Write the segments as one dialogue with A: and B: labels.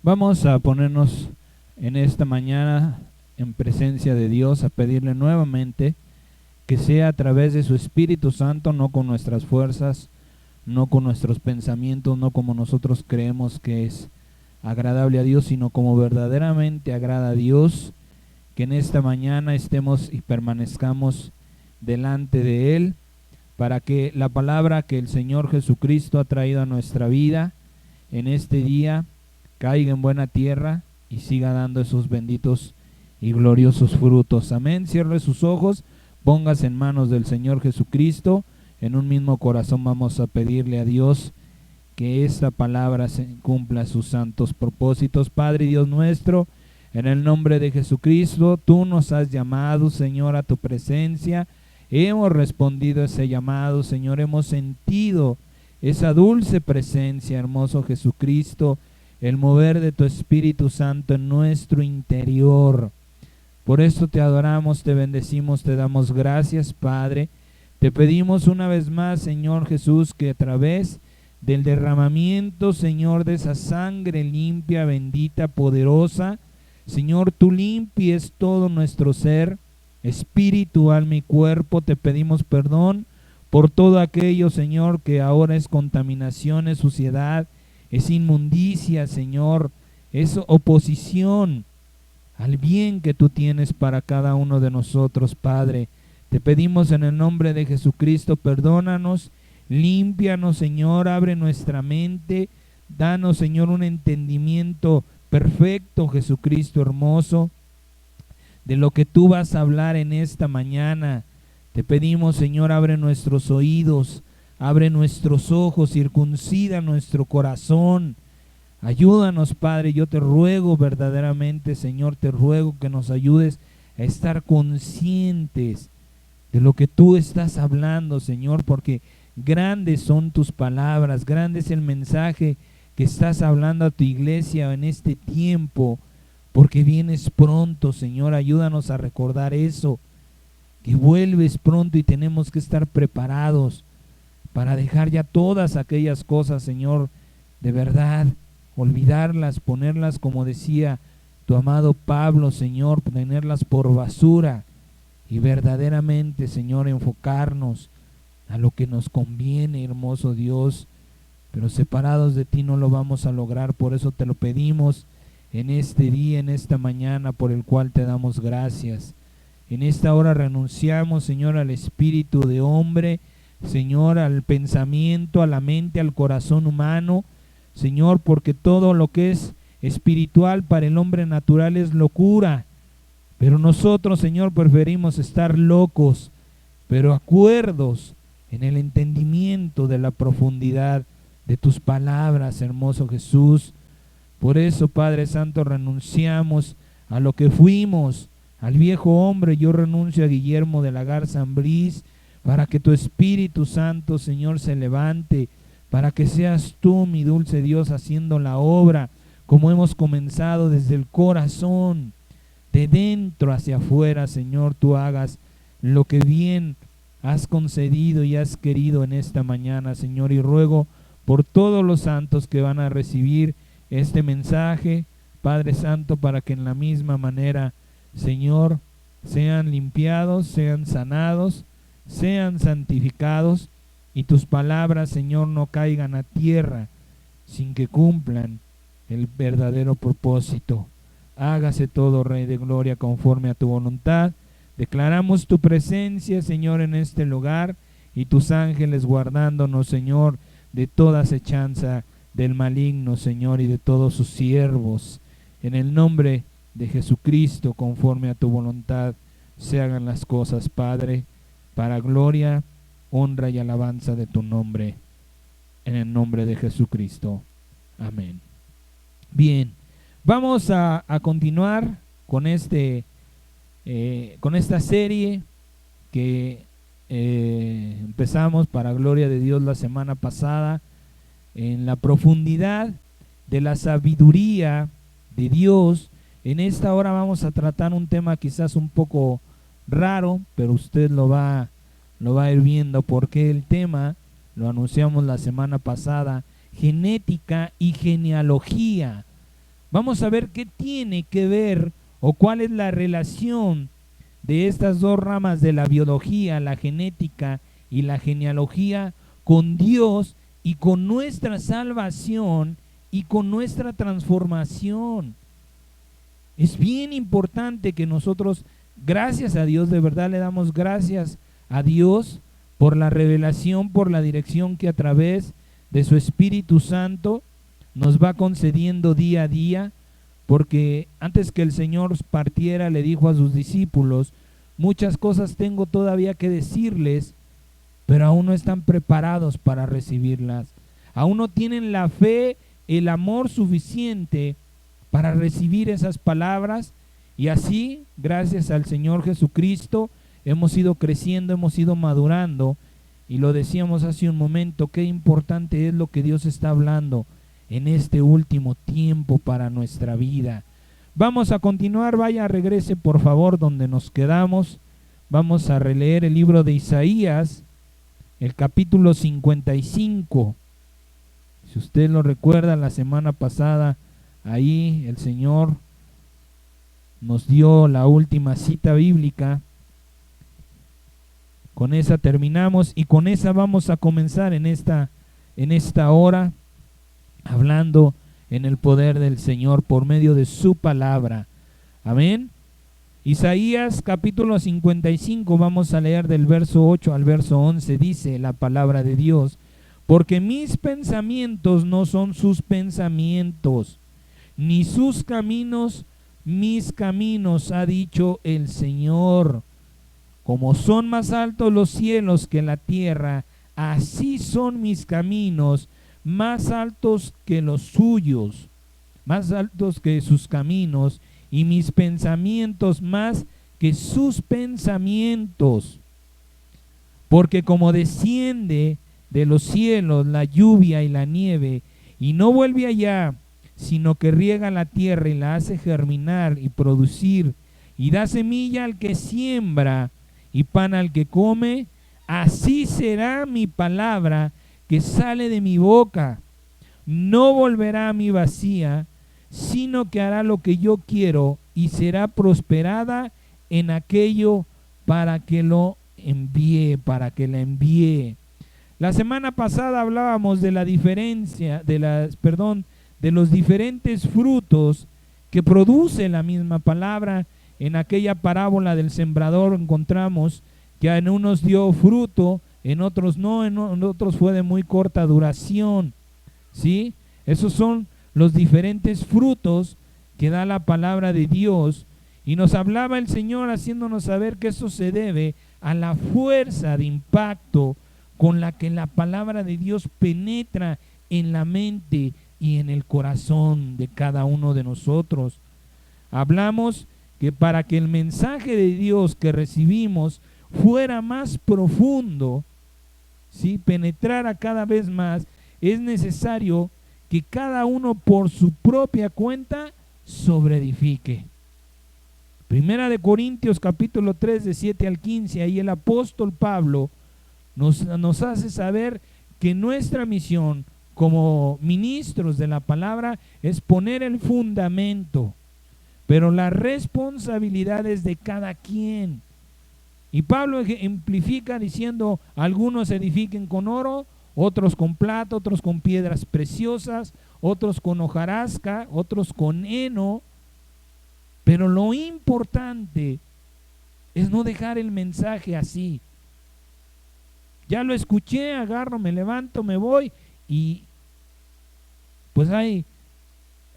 A: Vamos a ponernos en esta mañana en presencia de Dios, a pedirle nuevamente que sea a través de su Espíritu Santo, no con nuestras fuerzas, no con nuestros pensamientos, no como nosotros creemos que es agradable a Dios, sino como verdaderamente agrada a Dios, que en esta mañana estemos y permanezcamos delante de Él, para que la palabra que el Señor Jesucristo ha traído a nuestra vida en este día caiga en buena tierra y siga dando esos benditos y gloriosos frutos. Amén. Cierre sus ojos, póngase en manos del Señor Jesucristo. En un mismo corazón vamos a pedirle a Dios que esta palabra se cumpla sus santos propósitos. Padre Dios nuestro, en el nombre de Jesucristo, tú nos has llamado, Señor, a tu presencia. Hemos respondido a ese llamado, Señor, hemos sentido esa dulce presencia, hermoso Jesucristo, el mover de tu Espíritu Santo en nuestro interior. Por esto te adoramos, te bendecimos, te damos gracias, Padre. Te pedimos una vez más, Señor Jesús, que a través del derramamiento, Señor, de esa sangre limpia, bendita, poderosa, Señor, tú limpies todo nuestro ser, espíritu, alma y cuerpo. Te pedimos perdón por todo aquello, Señor, que ahora es contaminación, es suciedad, es inmundicia, Señor, es oposición al bien que tú tienes para cada uno de nosotros, Padre. Te pedimos en el nombre de Jesucristo, perdónanos, límpianos, Señor, abre nuestra mente, danos, Señor, un entendimiento perfecto, Jesucristo hermoso, de lo que tú vas a hablar en esta mañana. Te pedimos, Señor, abre nuestros oídos, abre nuestros ojos, circuncida nuestro corazón. Ayúdanos, Padre, yo te ruego verdaderamente, Señor, te ruego que nos ayudes a estar conscientes de lo que tú estás hablando, Señor, porque grandes son tus palabras, grande es el mensaje que estás hablando a tu iglesia en este tiempo, porque vienes pronto, Señor. Ayúdanos a recordar eso, que vuelves pronto y tenemos que estar preparados para dejar ya todas aquellas cosas, Señor, de verdad, olvidarlas, ponerlas, como decía tu amado Pablo, Señor, tenerlas por basura y verdaderamente, Señor, enfocarnos a lo que nos conviene, hermoso Dios. Pero separados de ti no lo vamos a lograr. Por eso te lo pedimos en este día, en esta mañana, por el cual te damos gracias. En esta hora renunciamos, Señor, al espíritu de hombre, Señor, al pensamiento, a la mente, al corazón humano, Señor, porque todo lo que es espiritual para el hombre natural es locura. Pero nosotros, Señor, preferimos estar locos, pero acuerdos en el entendimiento de la profundidad de tus palabras, hermoso Jesús. Por eso, Padre Santo, renunciamos a lo que fuimos, al viejo hombre. Yo renuncio a Guillermo de la Garza Ambriz, para que tu Espíritu Santo, Señor, se levante, para que seas tú, mi dulce Dios, haciendo la obra, como hemos comenzado desde el corazón, de dentro hacia afuera, Señor. Tú hagas lo que bien has concedido y has querido en esta mañana, Señor, y ruego por todos los santos que van a recibir este mensaje, Padre Santo, para que en la misma manera, Señor, sean limpiados, sean sanados, sean santificados, y tus palabras, Señor, no caigan a tierra sin que cumplan el verdadero propósito. Hágase todo, Rey de Gloria, conforme a tu voluntad. Declaramos tu presencia, Señor, en este lugar, y tus ángeles guardándonos, Señor, de toda acechanza del maligno, Señor, y de todos sus siervos. En el nombre de Jesucristo, conforme a tu voluntad, se hagan las cosas, Padre, para gloria, honra y alabanza de tu nombre. En el nombre de Jesucristo. Amén. Bien, vamos a continuar con con esta serie que empezamos para gloria de Dios la semana pasada, en la profundidad de la sabiduría de Dios. En esta hora vamos a tratar un tema quizás un poco raro, pero usted lo va a ir viendo, porque el tema lo anunciamos la semana pasada: genética y genealogía. Vamos a ver qué tiene que ver o cuál es la relación de estas dos ramas de la biología, la genética y la genealogía, con Dios y con nuestra salvación y con nuestra transformación. Es bien importante que nosotros, gracias a Dios, de verdad le damos gracias a Dios por la revelación, por la dirección que a través de su Espíritu Santo nos va concediendo día a día, porque antes que el Señor partiera le dijo a sus discípulos: muchas cosas tengo todavía que decirles, pero aún no están preparados para recibirlas. Aún no tienen la fe, el amor suficiente para recibir esas palabras. Y así, gracias al Señor Jesucristo, hemos ido creciendo, hemos ido madurando. Y lo decíamos hace un momento, qué importante es lo que Dios está hablando en este último tiempo para nuestra vida. Vamos a continuar, vaya, regrese por favor donde nos quedamos. Vamos a releer el libro de Isaías, el capítulo 55. Si usted lo recuerda, la semana pasada ahí el Señor nos dio la última cita bíblica. Con esa terminamos y con esa vamos a comenzar en esta hora, hablando en el poder del Señor por medio de su palabra. Amén. Isaías capítulo 55, vamos a leer del verso 8 al verso 11, dice la palabra de Dios: porque mis pensamientos no son sus pensamientos, ni sus caminos mis caminos, ha dicho el Señor. Como son más altos los cielos que la tierra, así son mis caminos más altos que los suyos, más altos que sus caminos, y mis pensamientos más que sus pensamientos. Porque como desciende de los cielos la lluvia y la nieve, y no vuelve allá, sino que riega la tierra y la hace germinar y producir, y da semilla al que siembra y pan al que come, así será mi palabra que sale de mi boca. No volverá a mí vacía, sino que hará lo que yo quiero y será prosperada en aquello para que lo envíe, para que la envíe. La semana pasada hablábamos de la diferencia, de los diferentes frutos que produce la misma palabra. En aquella parábola del sembrador encontramos que en unos dio fruto, en otros no, en otros fue de muy corta duración. ¿Sí? Esos son los diferentes frutos que da la palabra de Dios. Y nos hablaba el Señor haciéndonos saber que eso se debe a la fuerza de impacto con la que la palabra de Dios penetra en la mente y en el corazón de cada uno de nosotros. Hablamos que para que el mensaje de Dios que recibimos fuera más profundo, ¿sí?, penetrara cada vez más, es necesario que cada uno por su propia cuenta sobreedifique. Primera de Corintios capítulo 3 de 7 al 15, ahí el apóstol Pablo nos hace saber que nuestra misión como ministros de la palabra es poner el fundamento, pero la responsabilidad es de cada quien. Y Pablo ejemplifica diciendo: algunos edifiquen con oro, otros con plata, otros con piedras preciosas, otros con hojarasca, otros con heno. Pero lo importante es no dejar el mensaje así. Ya lo escuché, agarro, me levanto, me voy y pues ahí,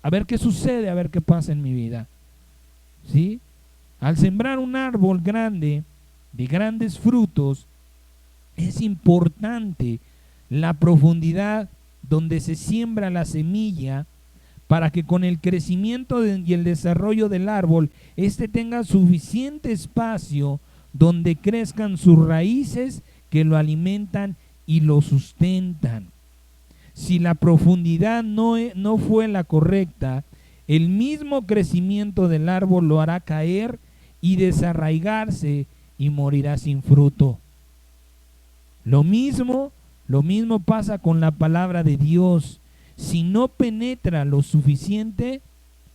A: a ver qué sucede, a ver qué pasa en mi vida. ¿Sí? Al sembrar un árbol grande, de grandes frutos, es importante la profundidad donde se siembra la semilla, para que con el crecimiento y el desarrollo del árbol, éste tenga suficiente espacio donde crezcan sus raíces que lo alimentan y lo sustentan. Si la profundidad no fue la correcta, el mismo crecimiento del árbol lo hará caer y desarraigarse y morirá sin fruto. Lo mismo pasa con la palabra de Dios. Si no penetra lo suficiente,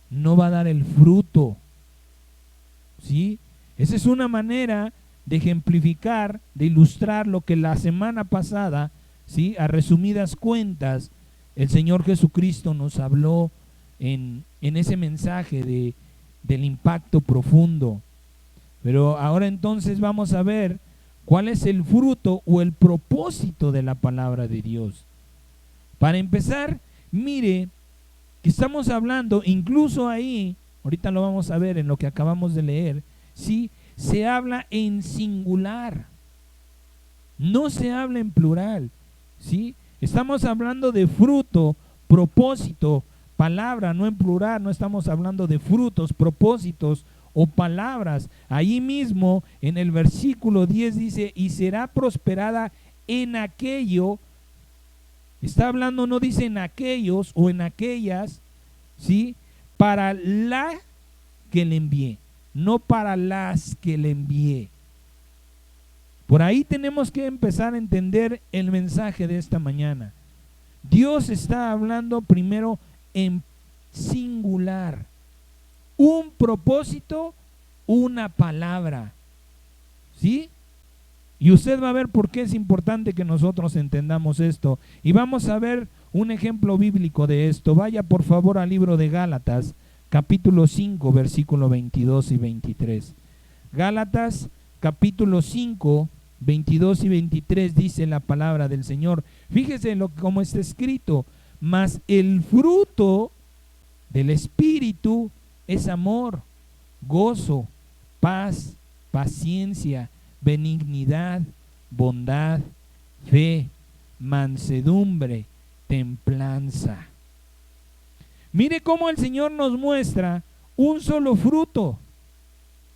A: no va a dar el fruto. ¿Sí? Esa es una manera de ejemplificar, de ilustrar lo que la semana pasada, ¿sí?, a resumidas cuentas, el Señor Jesucristo nos habló en ese mensaje del impacto profundo. Pero ahora entonces vamos a ver cuál es el fruto o el propósito de la palabra de Dios. Para empezar, mire que estamos hablando, incluso ahí, ahorita lo vamos a ver en lo que acabamos de leer, ¿sí?, se habla en singular, no se habla en plural, ¿sí? Estamos hablando de fruto, propósito, palabra, no en plural, no estamos hablando de frutos, propósitos o palabras. Ahí mismo en el versículo 10 dice, y será prosperada en aquello. Está hablando, no dice en aquellos o en aquellas, ¿sí?, para la que le envié, no para las que le envié. Por ahí tenemos que empezar a entender el mensaje de esta mañana. Dios está hablando primero en singular. Un propósito, una palabra. ¿Sí? Y usted va a ver por qué es importante que nosotros entendamos esto. Y vamos a ver un ejemplo bíblico de esto. Vaya por favor al libro de Gálatas, capítulo 5, versículo 22 y 23. Gálatas, capítulo 5, 22 y 23 dice la palabra del Señor. Fíjese cómo está escrito. Mas el fruto del Espíritu es amor, gozo, paz, paciencia, benignidad, bondad, fe, mansedumbre, templanza. Mire cómo el Señor nos muestra un solo fruto,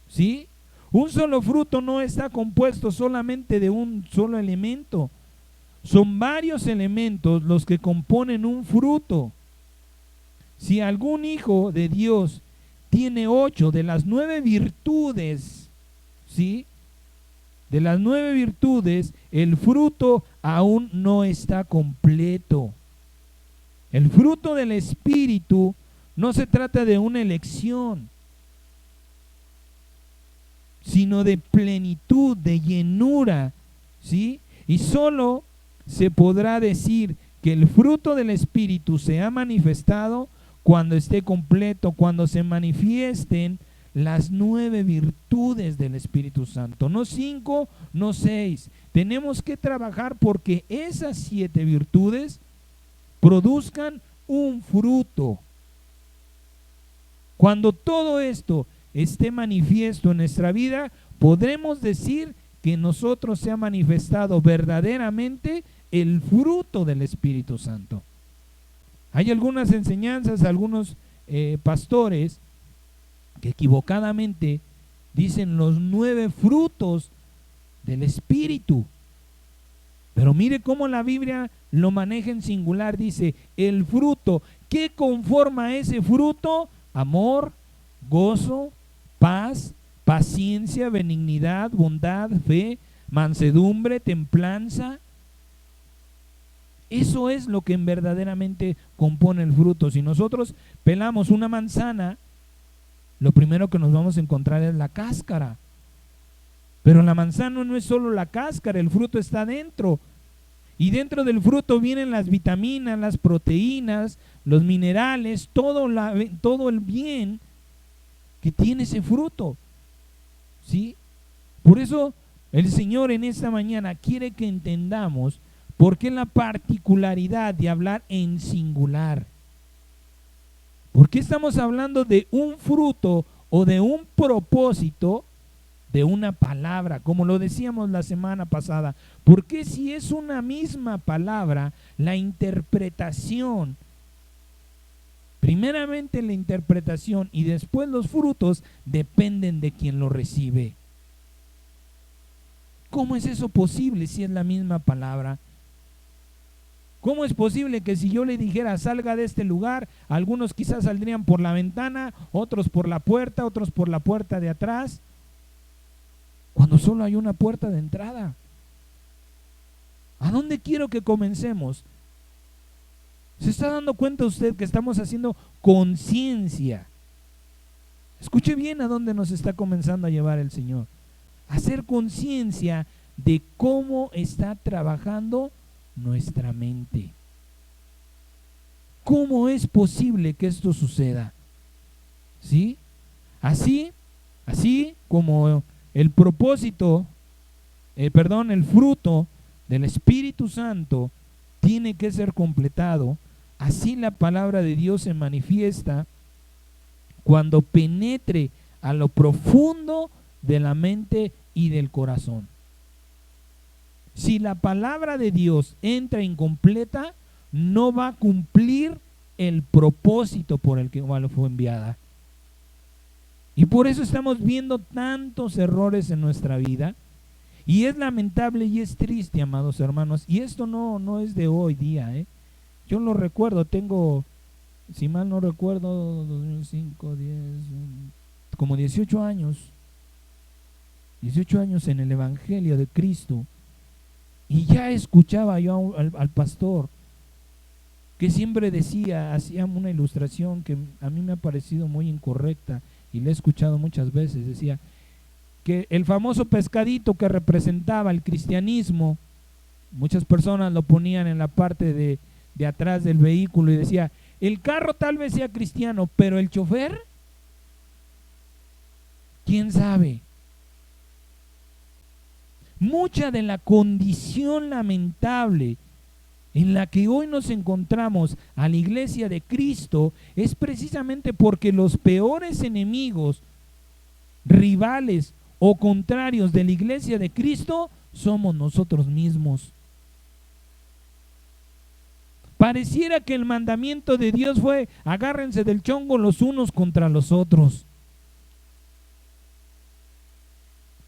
A: ¿sí? Un solo fruto no está compuesto solamente de un solo elemento. Son varios elementos los que componen un fruto. Si algún hijo de Dios tiene 8 de las 9 virtudes, ¿sí?, de las 9 virtudes, el fruto aún no está completo. El fruto del Espíritu no se trata de una elección, sino de plenitud, de llenura, ¿sí? Y solo se podrá decir que el fruto del Espíritu se ha manifestado cuando esté completo, cuando se manifiesten las 9 virtudes del Espíritu Santo, no 5, no 6. Tenemos que trabajar porque esas 7 virtudes produzcan un fruto. Cuando todo esto esté manifiesto en nuestra vida, podremos decir que en nosotros se ha manifestado verdaderamente el fruto del Espíritu Santo. Hay algunas enseñanzas, algunos pastores que equivocadamente dicen los 9 frutos del Espíritu. Pero mire cómo la Biblia lo maneja en singular. Dice, el fruto. ¿Qué conforma ese fruto? Amor, gozo, paz, paciencia, benignidad, bondad, fe, mansedumbre, templanza. Eso es lo que verdaderamente compone el fruto. Si nosotros pelamos una manzana, lo primero que nos vamos a encontrar es la cáscara. Pero la manzana no es solo la cáscara, el fruto está dentro. Y dentro del fruto vienen las vitaminas, las proteínas, los minerales, todo el bien que tiene ese fruto. ¿Sí? Por eso el Señor en esta mañana quiere que entendamos por qué la particularidad de hablar en singular. ¿Por qué estamos hablando de un fruto o de un propósito de una palabra? Como lo decíamos la semana pasada. ¿Por qué si es una misma palabra, la interpretación, primeramente la interpretación y después los frutos, dependen de quien lo recibe? ¿Cómo es eso posible si es la misma palabra? ¿Cómo es posible que si yo le dijera salga de este lugar, algunos quizás saldrían por la ventana, otros por la puerta, otros por la puerta de atrás, cuando solo hay una puerta de entrada? ¿A dónde quiero que comencemos? ¿Se está dando cuenta usted que estamos haciendo conciencia Escuche bien a dónde nos está comenzando a llevar el Señor. Hacer conciencia de cómo está trabajando nuestra mente. ¿Cómo es posible que esto suceda? ¿Sí? Así como el propósito, el fruto del Espíritu Santo tiene que ser completado, así la palabra de Dios se manifiesta cuando penetre a lo profundo de la mente y del corazón. Si la palabra de Dios entra incompleta, no va a cumplir el propósito por el que fue enviada. Y por eso estamos viendo tantos errores en nuestra vida. Y es lamentable y es triste, amados hermanos. Y esto no es de hoy día, ¿eh? Yo lo recuerdo, tengo, si mal no recuerdo, 2005, 10, como 18 años. 18 años en el Evangelio de Cristo. Y ya escuchaba yo al pastor que siempre decía, hacía una ilustración que a mí me ha parecido muy incorrecta y la he escuchado muchas veces. Decía que el famoso pescadito que representaba el cristianismo, muchas personas lo ponían en la parte de atrás del vehículo y decía, el carro tal vez sea cristiano, pero el chofer, ¿quién sabe? Mucha de la condición lamentable en la que hoy nos encontramos a la iglesia de Cristo es precisamente porque los peores enemigos, rivales o contrarios de la iglesia de Cristo somos nosotros mismos. Pareciera que el mandamiento de Dios fue: agárrense del chongo los unos contra los otros.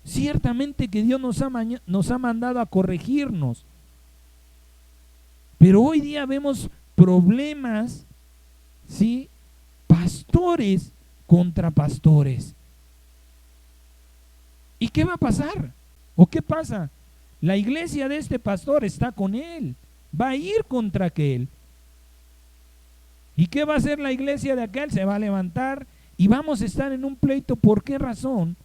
A: Ciertamente que Dios nos ha mandado a corregirnos, pero hoy día vemos problemas, ¿sí? Pastores contra pastores. ¿Y qué va a pasar? ¿O qué pasa? La iglesia de este pastor está con él, va a ir contra aquel. ¿Y qué va a hacer la iglesia de aquel? Se va a levantar y vamos a estar en un pleito. ¿Por qué razón?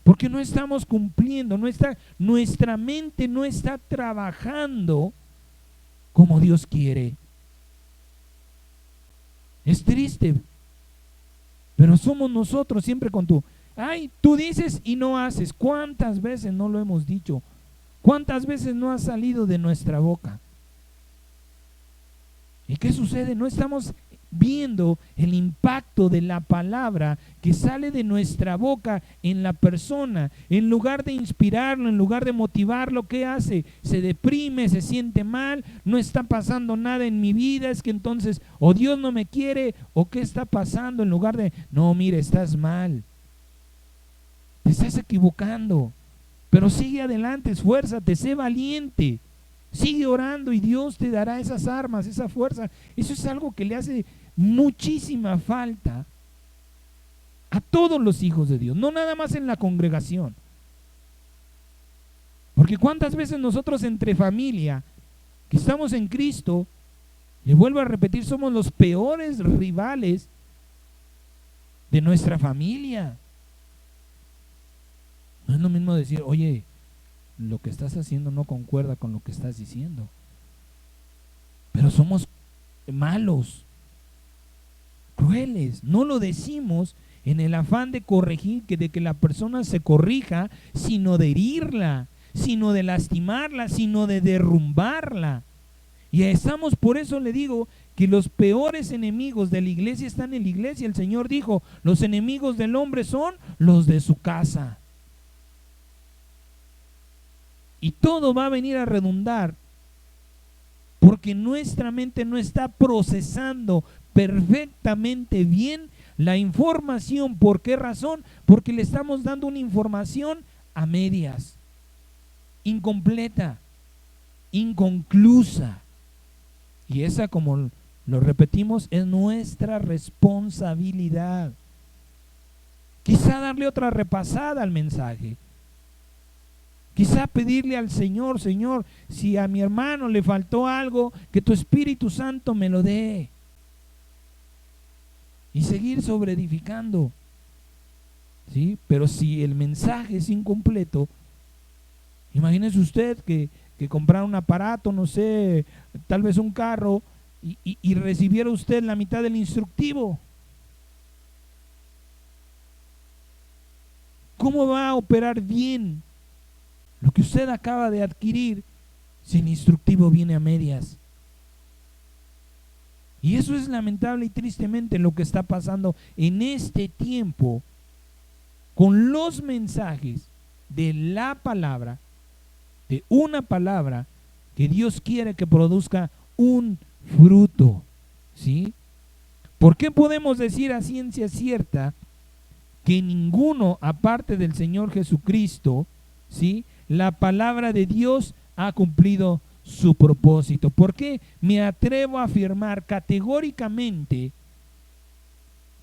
A: Porque no estamos cumpliendo, nuestra mente no está trabajando como Dios quiere. Es triste, pero somos nosotros siempre con tú dices y no haces. ¿Cuántas veces no lo hemos dicho? ¿Cuántas veces no ha salido de nuestra boca? ¿Y qué sucede? No estamos viendo el impacto de la palabra que sale de nuestra boca en la persona. En lugar de inspirarlo, en lugar de motivarlo, ¿qué hace? Se deprime, se siente mal, no está pasando nada en mi vida, es que entonces o Dios no me quiere o qué está pasando, en lugar de, no, mire, estás mal, te estás equivocando, pero sigue adelante, esfuérzate, sé valiente. Sigue orando y Dios te dará esas armas, esa fuerza. Eso es algo que le hace muchísima falta a todos los hijos de Dios, no nada más en la congregación. Porque cuántas veces nosotros entre familia, que estamos en Cristo, le vuelvo a repetir, somos los peores rivales de nuestra familia. No es lo mismo decir, oye, lo que estás haciendo no concuerda con lo que estás diciendo. Pero somos malos, crueles. No lo decimos en el afán de corregir, de que la persona se corrija, sino de herirla, sino de lastimarla, sino de derrumbarla. Y estamos, por eso le digo que los peores enemigos de la iglesia están en la iglesia. El Señor dijo, los enemigos del hombre son los de su casa. Y todo va a venir a redundar porque nuestra mente no está procesando perfectamente bien la información. ¿Por qué razón? Porque le estamos dando una información a medias, incompleta, inconclusa. Y esa, como lo repetimos, es nuestra responsabilidad. Quizá darle otra repasada al mensaje. Quizá pedirle al Señor, Señor, si a mi hermano le faltó algo, que tu Espíritu Santo me lo dé. Y seguir sobreedificando. ¿sí? Pero si el mensaje es incompleto, imagínese usted que comprara un aparato, no sé, tal vez un carro, y recibiera usted la mitad del instructivo. ¿Cómo va a operar bien lo que usted acaba de adquirir si el instructivo viene a medias? Y eso es lamentable y tristemente lo que está pasando en este tiempo con los mensajes de la palabra, de una palabra que Dios quiere que produzca un fruto, ¿sí? ¿Por qué podemos decir a ciencia cierta que ninguno aparte del Señor Jesucristo, ¿sí?, la palabra de Dios ha cumplido su propósito? ¿Por qué me atrevo a afirmar categóricamente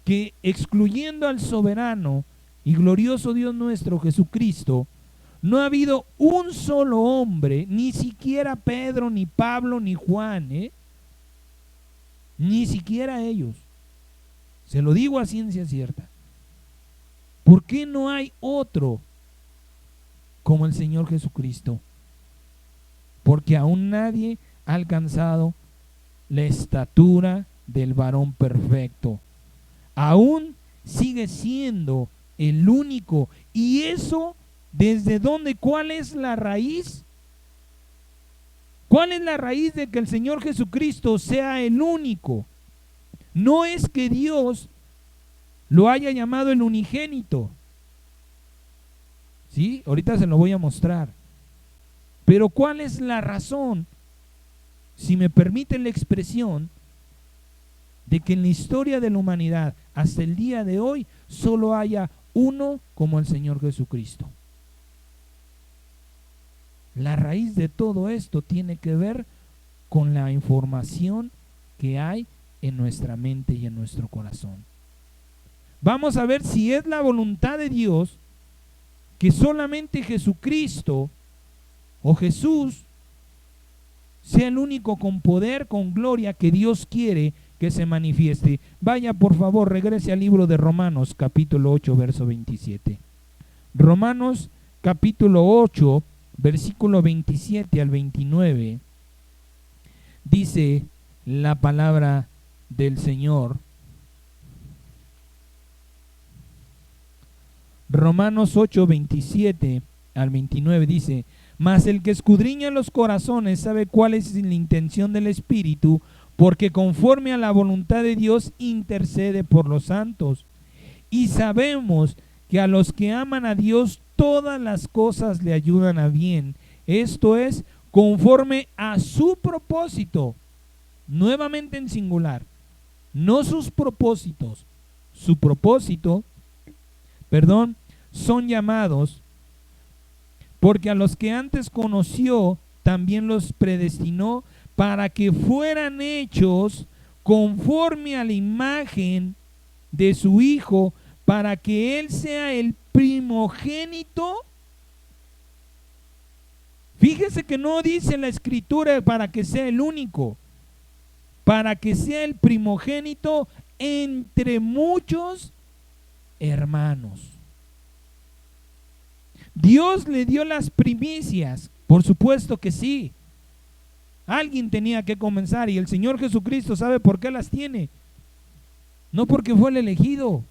A: que excluyendo al soberano y glorioso Dios nuestro Jesucristo, no ha habido un solo hombre, ni siquiera Pedro, ni Pablo, ni Juan, ni siquiera ellos? Se lo digo a ciencia cierta. ¿Por qué no hay otro como el Señor Jesucristo? Porque aún nadie ha alcanzado la estatura del varón perfecto. Aún sigue siendo el único. ¿Y eso desde dónde? ¿Cuál es la raíz? ¿Cuál es la raíz de que el Señor Jesucristo sea el único? No es que Dios lo haya llamado el unigénito, ¿sí? Ahorita se lo voy a mostrar. Pero ¿cuál es la razón, si me permite la expresión, de que en la historia de la humanidad hasta el día de hoy solo haya uno como el Señor Jesucristo? La raíz de todo esto tiene que ver con la información que hay en nuestra mente y en nuestro corazón. Vamos a ver si es la voluntad de Dios que solamente Jesucristo o Jesús sea el único con poder, con gloria que Dios quiere que se manifieste. Vaya, por favor, regrese al libro de Romanos, capítulo 8, verso 27. Romanos, capítulo 8, versículo 27 al 29, dice la palabra del Señor. Romanos 8, 27 al 29 dice: mas el que escudriña los corazones sabe cuál es la intención del Espíritu, porque conforme a la voluntad de Dios intercede por los santos. Y sabemos que a los que aman a Dios todas las cosas le ayudan a bien. Esto es, conforme a su propósito. Nuevamente en singular, no sus propósitos, su propósito, son llamados, porque a los que antes conoció también los predestinó para que fueran hechos conforme a la imagen de su Hijo, para que Él sea el primogénito. Fíjese que no dice la Escritura para que sea el único, para que sea el primogénito entre muchos hermanos. Dios le dio las primicias, por supuesto que sí. Alguien tenía que comenzar, y el Señor Jesucristo sabe por qué las tiene. No porque fue el elegido,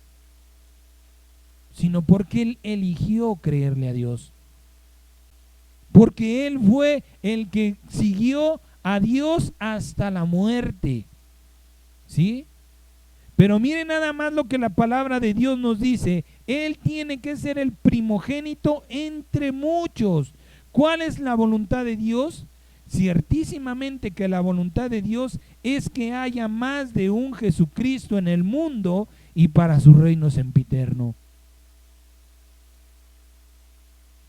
A: sino porque Él eligió creerle a Dios. Porque Él fue el que siguió a Dios hasta la muerte. ¿Sí? Pero miren nada más lo que la palabra de Dios nos dice. Él tiene que ser el primogénito entre muchos. ¿Cuál es la voluntad de Dios? Ciertísimamente que la voluntad de Dios es que haya más de un Jesucristo en el mundo y para su reino sempiterno.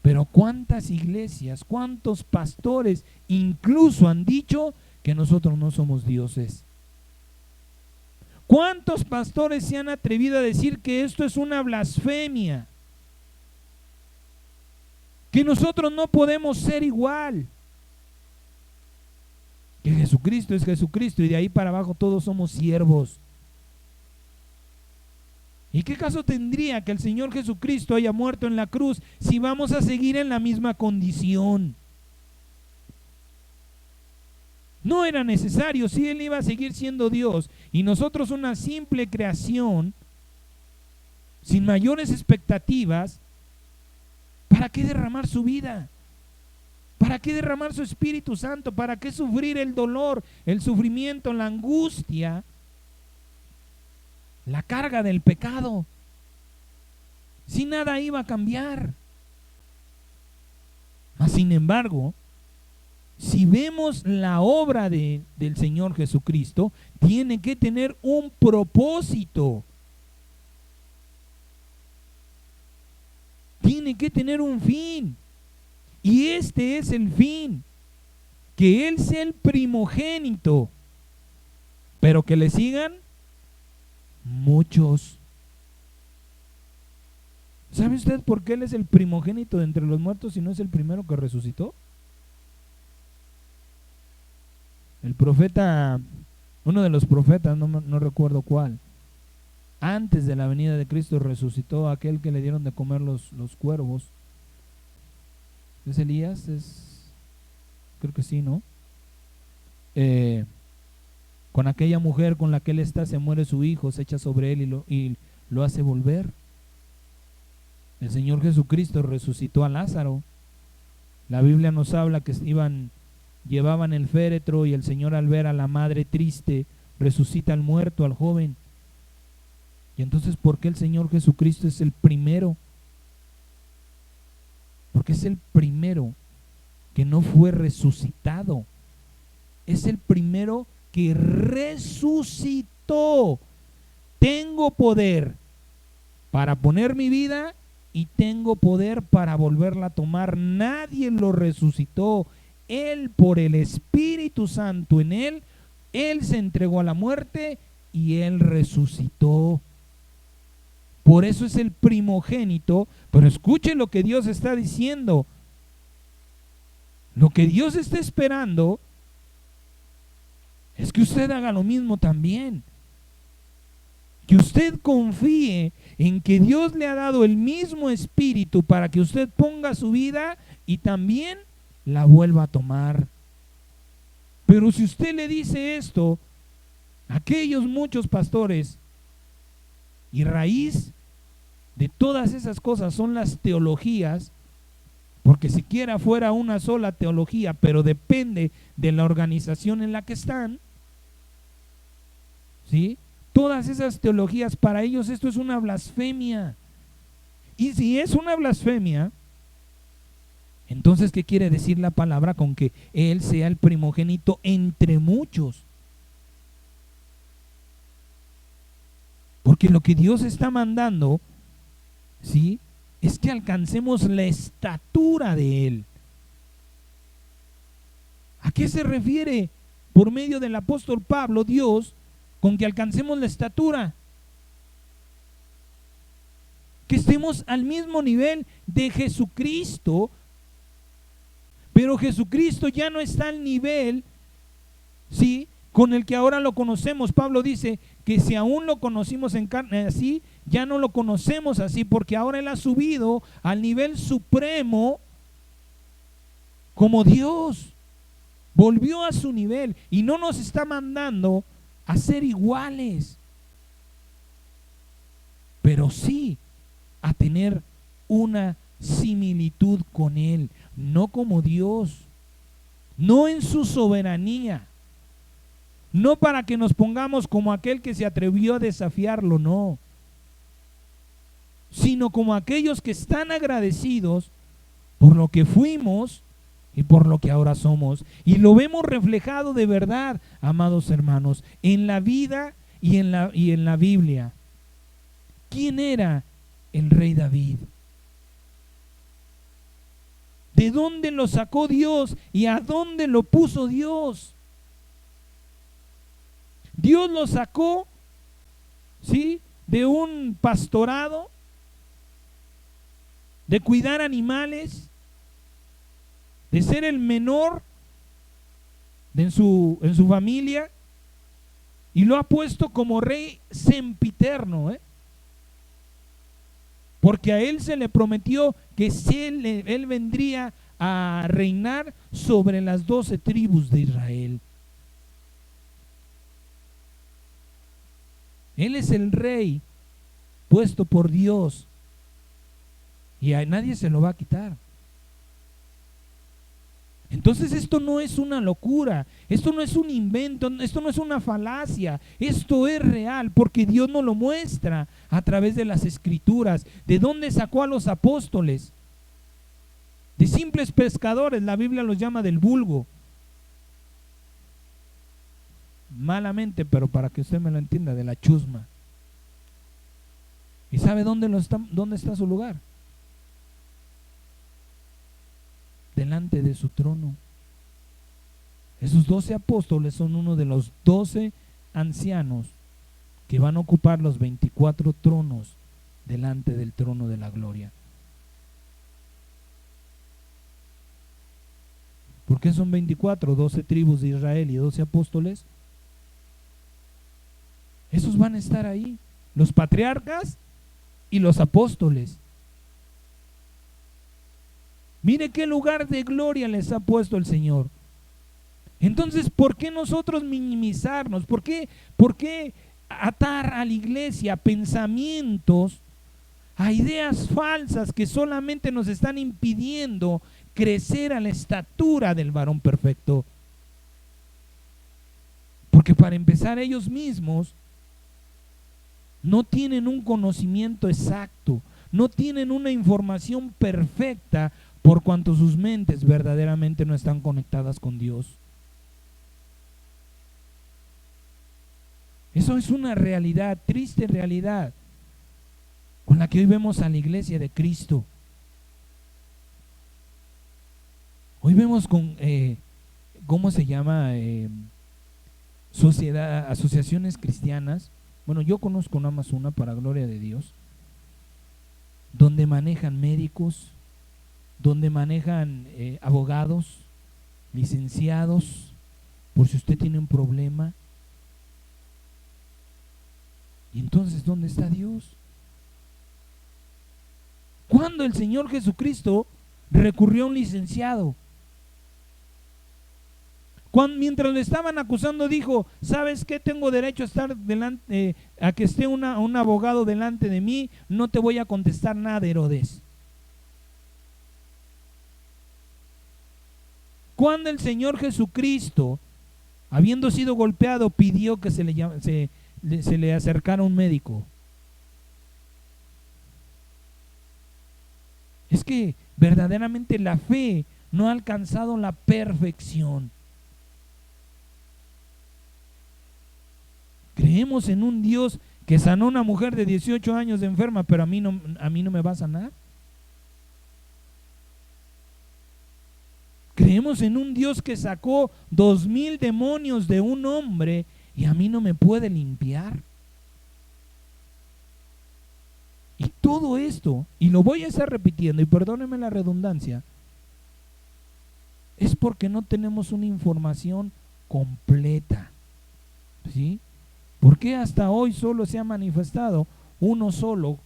A: Pero cuántas iglesias, cuántos pastores incluso han dicho que nosotros no somos dioses. ¿Cuántos pastores se han atrevido a decir que esto es una blasfemia? Que nosotros no podemos ser igual. Que Jesucristo es Jesucristo y de ahí para abajo todos somos siervos. ¿Y qué caso tendría que el Señor Jesucristo haya muerto en la cruz si vamos a seguir en la misma condición? No era necesario. Si Él iba a seguir siendo Dios y nosotros una simple creación, sin mayores expectativas, ¿para qué derramar su vida? ¿Para qué derramar su Espíritu Santo? ¿Para qué sufrir el dolor, el sufrimiento, la angustia, la carga del pecado? Si nada iba a cambiar. Mas sin embargo, si vemos la obra del Señor Jesucristo, tiene que tener un propósito. Tiene que tener un fin. Y este es el fin: que Él sea el primogénito, pero que le sigan muchos. ¿Sabe usted por qué Él es el primogénito de entre los muertos y no es el primero que resucitó? El profeta, uno de los profetas, no recuerdo cuál, antes de la venida de Cristo resucitó a aquel que le dieron de comer los cuervos. ¿Es Elías? Creo que sí, ¿no? Con aquella mujer con la que él está, se muere su hijo, se echa sobre él y lo hace volver. El Señor Jesucristo resucitó a Lázaro. La Biblia nos habla que llevaban el féretro y el Señor, al ver a la madre triste, resucita al muerto, al joven. Y entonces, ¿por qué el Señor Jesucristo es el primero? Porque es el primero que no fue resucitado. Es el primero que resucitó. Tengo poder para poner mi vida y tengo poder para volverla a tomar. Nadie lo resucitó. Él, por el Espíritu Santo en él, Él se entregó a la muerte y Él resucitó. Por eso es el primogénito. Pero escuche lo que Dios está diciendo. Lo que Dios está esperando es que usted haga lo mismo también. Que usted confíe en que Dios le ha dado el mismo espíritu para que usted ponga su vida y también la vuelva a tomar. Pero si usted le dice esto a aquellos muchos pastores, y raíz de todas esas cosas son las teologías, porque siquiera fuera una sola teología, pero depende de la organización en la que están, ¿sí? Todas esas teologías, para ellos esto es una blasfemia. Y si es una blasfemia, entonces, ¿qué quiere decir la palabra con que Él sea el primogénito entre muchos? Porque lo que Dios está mandando, ¿sí?, es que alcancemos la estatura de Él. ¿A qué se refiere por medio del apóstol Pablo Dios con que alcancemos la estatura? Que estemos al mismo nivel de Jesucristo. Pero Jesucristo ya no está al nivel, ¿sí?, con el que ahora lo conocemos. Pablo dice que si aún lo conocimos en carne así, ya no lo conocemos así, porque ahora Él ha subido al nivel supremo como Dios. Volvió a su nivel y no nos está mandando a ser iguales, pero sí a tener una similitud con Él, no como Dios, no en su soberanía, no para que nos pongamos como aquel que se atrevió a desafiarlo, no, sino como aquellos que están agradecidos por lo que fuimos y por lo que ahora somos. Y lo vemos reflejado de verdad, amados hermanos, en la vida y en la Biblia. ¿Quién era el rey David? ¿De dónde lo sacó Dios y a dónde lo puso Dios? Dios lo sacó, ¿sí?, de un pastorado, de cuidar animales, de ser el menor en su familia, y lo ha puesto como rey sempiterno, porque a él se le prometió que él vendría a reinar sobre las 12 tribus de Israel. Él es el rey puesto por Dios y a nadie se lo va a quitar. Entonces esto no es una locura, esto no es un invento, esto no es una falacia, esto es real porque Dios nos lo muestra a través de las escrituras. ¿De dónde sacó a los apóstoles? De simples pescadores, la Biblia los llama del vulgo. Malamente, pero para que usted me lo entienda, de la chusma. ¿Y sabe dónde está su lugar? Delante de su trono. Esos 12 apóstoles son uno de los 12 ancianos que van a ocupar los 24 tronos delante del trono de la gloria. ¿Por qué son 24? 12 tribus de Israel y 12 apóstoles. Esos van a estar ahí, los patriarcas y los apóstoles. Mire qué lugar de gloria les ha puesto el Señor. Entonces, ¿por qué nosotros minimizarnos? ¿Por qué atar a la iglesia pensamientos, a ideas falsas que solamente nos están impidiendo crecer a la estatura del varón perfecto? Porque para empezar, ellos mismos no tienen un conocimiento exacto, no tienen una información perfecta, por cuanto sus mentes verdaderamente no están conectadas con Dios. Eso es una realidad, triste realidad, con la que hoy vemos a la iglesia de Cristo. Hoy vemos con, ¿cómo se llama? Asociaciones cristianas. Bueno, yo conozco nada más una, para gloria de Dios, donde manejan médicos, donde manejan abogados, licenciados, por si usted tiene un problema. Y entonces, ¿dónde está Dios? ¿Cuándo el Señor Jesucristo recurrió a un licenciado? Mientras le estaban acusando, dijo: ¿sabes qué? Tengo derecho a estar delante, a que esté un abogado delante de mí. No te voy a contestar nada, Herodes. Cuando el Señor Jesucristo, habiendo sido golpeado, pidió que se le acercara un médico. Es que verdaderamente la fe no ha alcanzado la perfección. Creemos en un Dios que sanó a una mujer de 18 años de enferma, pero a mí no me va a sanar. Creemos en un Dios que sacó 2000 demonios de un hombre y a mí no me puede limpiar. Y todo esto, y lo voy a estar repitiendo, y perdónenme la redundancia, es porque no tenemos una información completa. ¿Sí? ¿Por qué hasta hoy solo se ha manifestado uno solo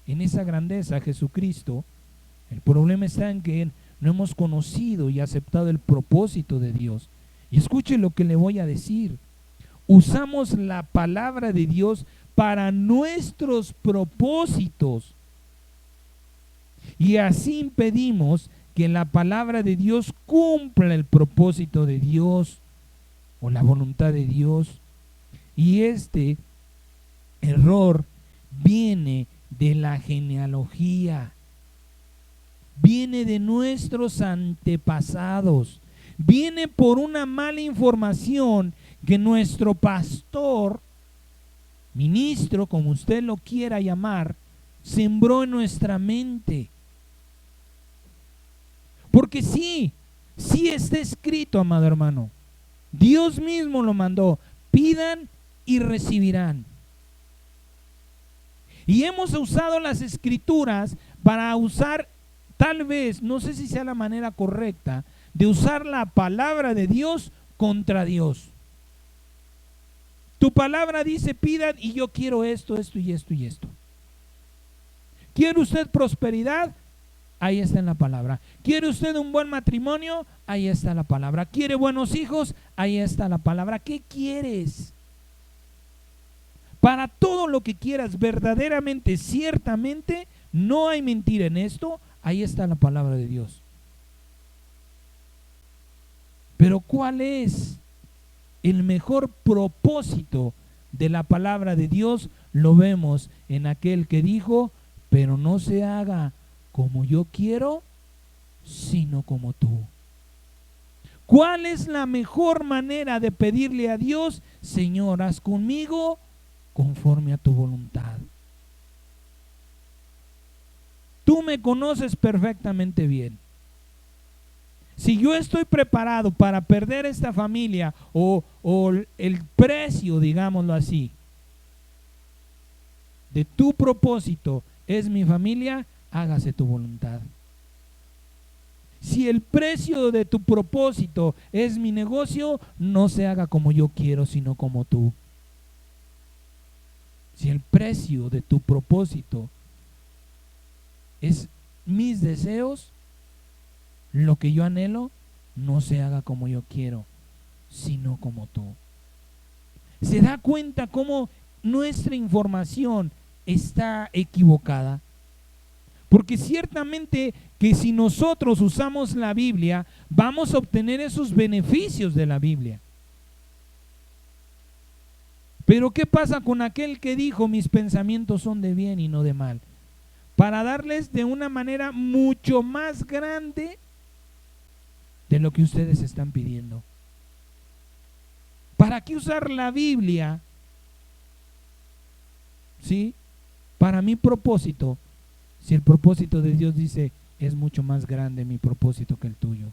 A: en esa grandeza, Jesucristo? El problema está en que no hemos conocido y aceptado el propósito de Dios. Y escuche lo que le voy a decir. Usamos la palabra de Dios para nuestros propósitos. Y así impedimos que la palabra de Dios cumpla el propósito de Dios o la voluntad de Dios. Y este error viene de la genealogía, viene de nuestros antepasados, viene por una mala información que nuestro pastor, ministro, como usted lo quiera llamar, sembró en nuestra mente. Porque sí está escrito, amado hermano, Dios mismo lo mandó: pidan y recibirán. Y hemos usado las escrituras para usar, tal vez, no sé si sea la manera correcta, de usar la palabra de Dios contra Dios. Tu palabra dice: pidan, y yo quiero esto, esto y esto y esto. ¿Quiere usted prosperidad? Ahí está en la palabra. ¿Quiere usted un buen matrimonio? Ahí está la palabra. ¿Quiere buenos hijos? Ahí está la palabra. ¿Qué quieres? Para todo lo que quieras, verdaderamente, ciertamente, no hay mentira en esto. Ahí está la palabra de Dios. Pero ¿cuál es el mejor propósito de la palabra de Dios? Lo vemos en aquel que dijo: pero no se haga como yo quiero, sino como tú. ¿Cuál es la mejor manera de pedirle a Dios? Señor, haz conmigo conforme a tu voluntad. Tú me conoces perfectamente bien. Si yo estoy preparado para perder esta familia o el precio, digámoslo así, de tu propósito es mi familia, hágase tu voluntad. Si el precio de tu propósito es mi negocio, no se haga como yo quiero, sino como tú. Si el precio de tu propósito es mis deseos, lo que yo anhelo, no se haga como yo quiero, sino como tú. ¿Se da cuenta cómo nuestra información está equivocada? Porque ciertamente que si nosotros usamos la Biblia, vamos a obtener esos beneficios de la Biblia. Pero ¿qué pasa con aquel que dijo: mis pensamientos son de bien y no de mal? Para darles de una manera mucho más grande de lo que ustedes están pidiendo. ¿Para qué usar la Biblia? ¿Sí? Para mi propósito, si el propósito de Dios dice: es mucho más grande mi propósito que el tuyo.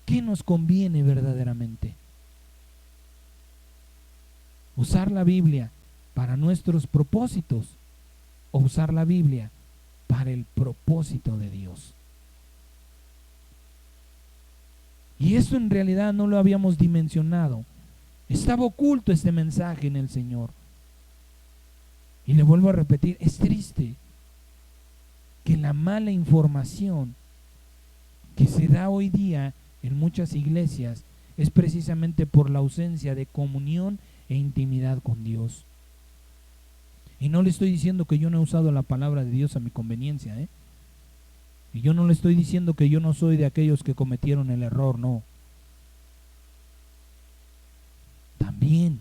A: ¿Qué nos conviene verdaderamente? ¿Usar la Biblia para nuestros propósitos o usar la Biblia para el propósito de Dios? Y eso en realidad no lo habíamos dimensionado. Estaba oculto este mensaje en el Señor. Y le vuelvo a repetir, es triste que la mala información que se da hoy día en muchas iglesias es precisamente por la ausencia de comunión e intimidad con Dios. Y no le estoy diciendo que yo no he usado la palabra de Dios a mi conveniencia, y yo no le estoy diciendo que yo no soy de aquellos que cometieron el error, no. También.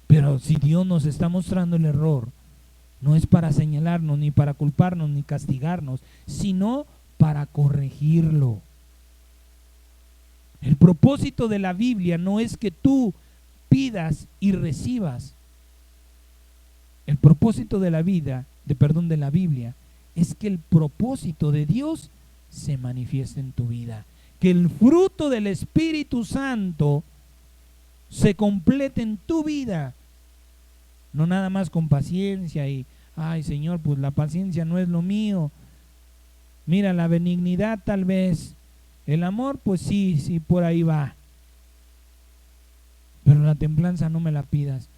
A: Pero si Dios nos está mostrando el error, no es para señalarnos, ni para culparnos, ni castigarnos, sino para corregirlo. El propósito de la Biblia no es que tú pidas y recibas. El propósito de la vida, de la Biblia, es que el propósito de Dios se manifieste en tu vida. Que el fruto del Espíritu Santo se complete en tu vida. No nada más con paciencia y, ay Señor, pues la paciencia no es lo mío. Mira, la benignidad tal vez. El amor, pues sí, por ahí va. Pero la templanza no me la pidas.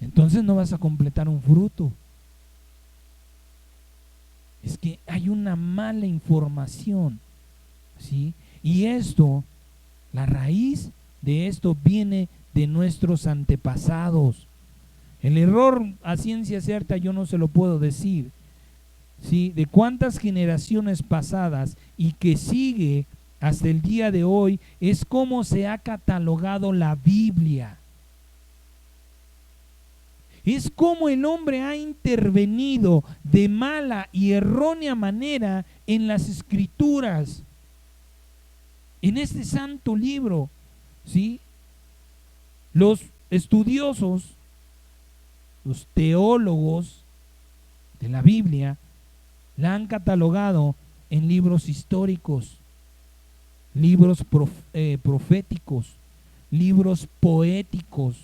A: Entonces no vas a completar un fruto. Es que hay una mala información, ¿sí? Y esto, la raíz de esto viene de nuestros antepasados. El error a ciencia cierta yo no se lo puedo decir, ¿sí? De cuántas generaciones pasadas y que sigue hasta el día de hoy es cómo se ha catalogado la Biblia. Es como el hombre ha intervenido de mala y errónea manera en las Escrituras, en este santo libro, ¿sí? Los estudiosos, los teólogos de la Biblia, la han catalogado en libros históricos, libros proféticos, libros poéticos,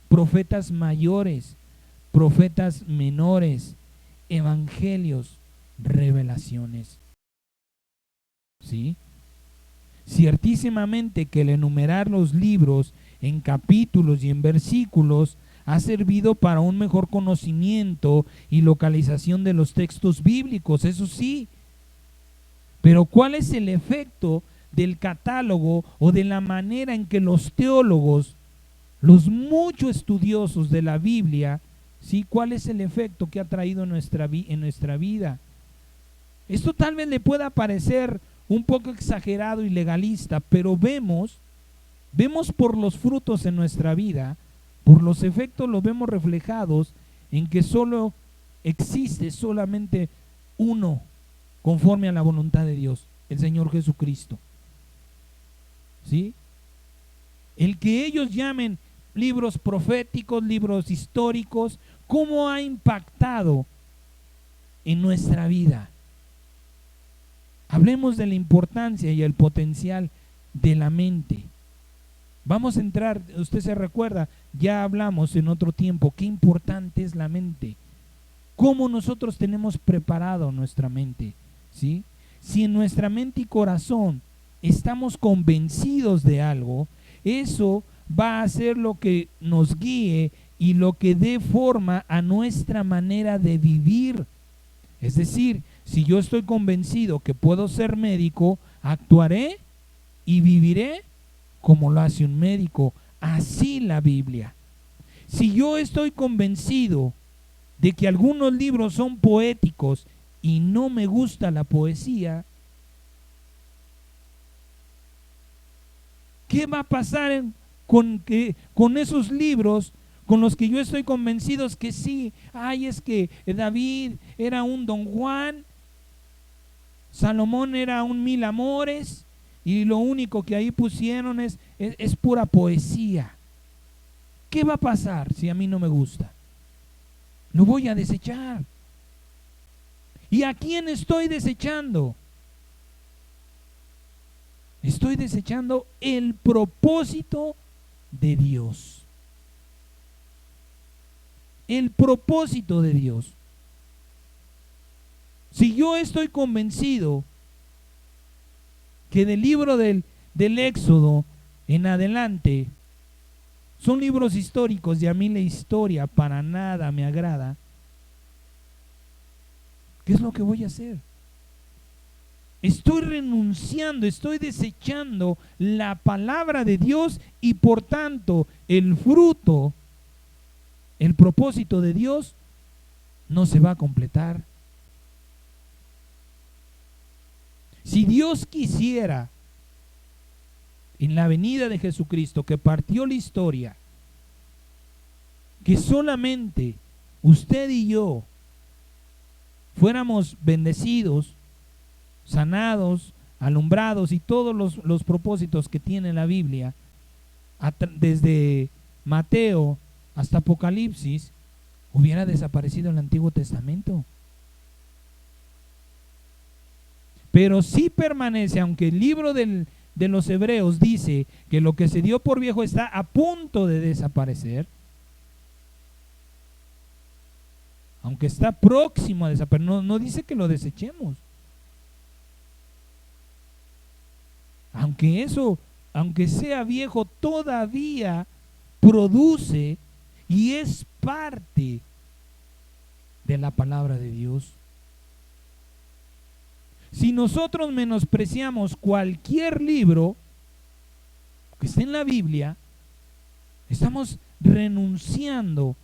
A: profetas mayores, profetas menores, evangelios, revelaciones. ¿Sí? Ciertísimamente que el enumerar los libros en capítulos y en versículos ha servido para un mejor conocimiento y localización de los textos bíblicos, eso sí. Pero ¿cuál es el efecto del catálogo o de la manera en que los teólogos, los muchos estudiosos de la Biblia, ¿sí? ¿Cuál es el efecto que ha traído en nuestra vida? Esto tal vez le pueda parecer un poco exagerado y legalista, pero vemos por los frutos en nuestra vida, por los efectos los vemos reflejados en que solo existe solamente uno conforme a la voluntad de Dios, el Señor Jesucristo. ¿Sí? El que ellos llamen libros proféticos, libros históricos, ¿cómo ha impactado en nuestra vida? Hablemos de la importancia y el potencial de la mente. Vamos a entrar, usted se recuerda, ya hablamos en otro tiempo, qué importante es la mente. Cómo nosotros tenemos preparado nuestra mente, ¿sí? Si en nuestra mente y corazón estamos convencidos de algo, eso va a ser lo que nos guíe y lo que dé forma a nuestra manera de vivir. Es decir, si yo estoy convencido que puedo ser médico, actuaré y viviré como lo hace un médico. Así la Biblia. Si yo estoy convencido de que algunos libros son poéticos y no me gusta la poesía, ¿qué va a pasar con esos libros con los que yo estoy convencido que sí? Ay, es que David era un Don Juan, Salomón era un Mil Amores, y lo único que ahí pusieron es pura poesía. ¿Qué va a pasar si a mí no me gusta? Lo voy a desechar. ¿Y a quién estoy desechando? Estoy desechando el propósito de Dios. El propósito de Dios. Si yo estoy convencido que del libro del Éxodo en adelante son libros históricos y a mí la historia para nada me agrada, ¿qué es lo que voy a hacer? Estoy renunciando, estoy desechando la palabra de Dios y por tanto el fruto, el propósito de Dios no se va a completar. Si Dios quisiera, en la venida de Jesucristo, que partió la historia, que solamente usted y yo fuéramos bendecidos, sanados, alumbrados y todos los propósitos que tiene la Biblia, desde Mateo hasta Apocalipsis, hubiera desaparecido el Antiguo Testamento. Pero sí permanece, aunque el libro de los Hebreos dice que lo que se dio por viejo está a punto de desaparecer, aunque está próximo a desaparecer, no dice que lo desechemos. Aunque sea viejo, todavía produce y es parte de la palabra de Dios. Si nosotros menospreciamos cualquier libro que esté en la Biblia, estamos renunciando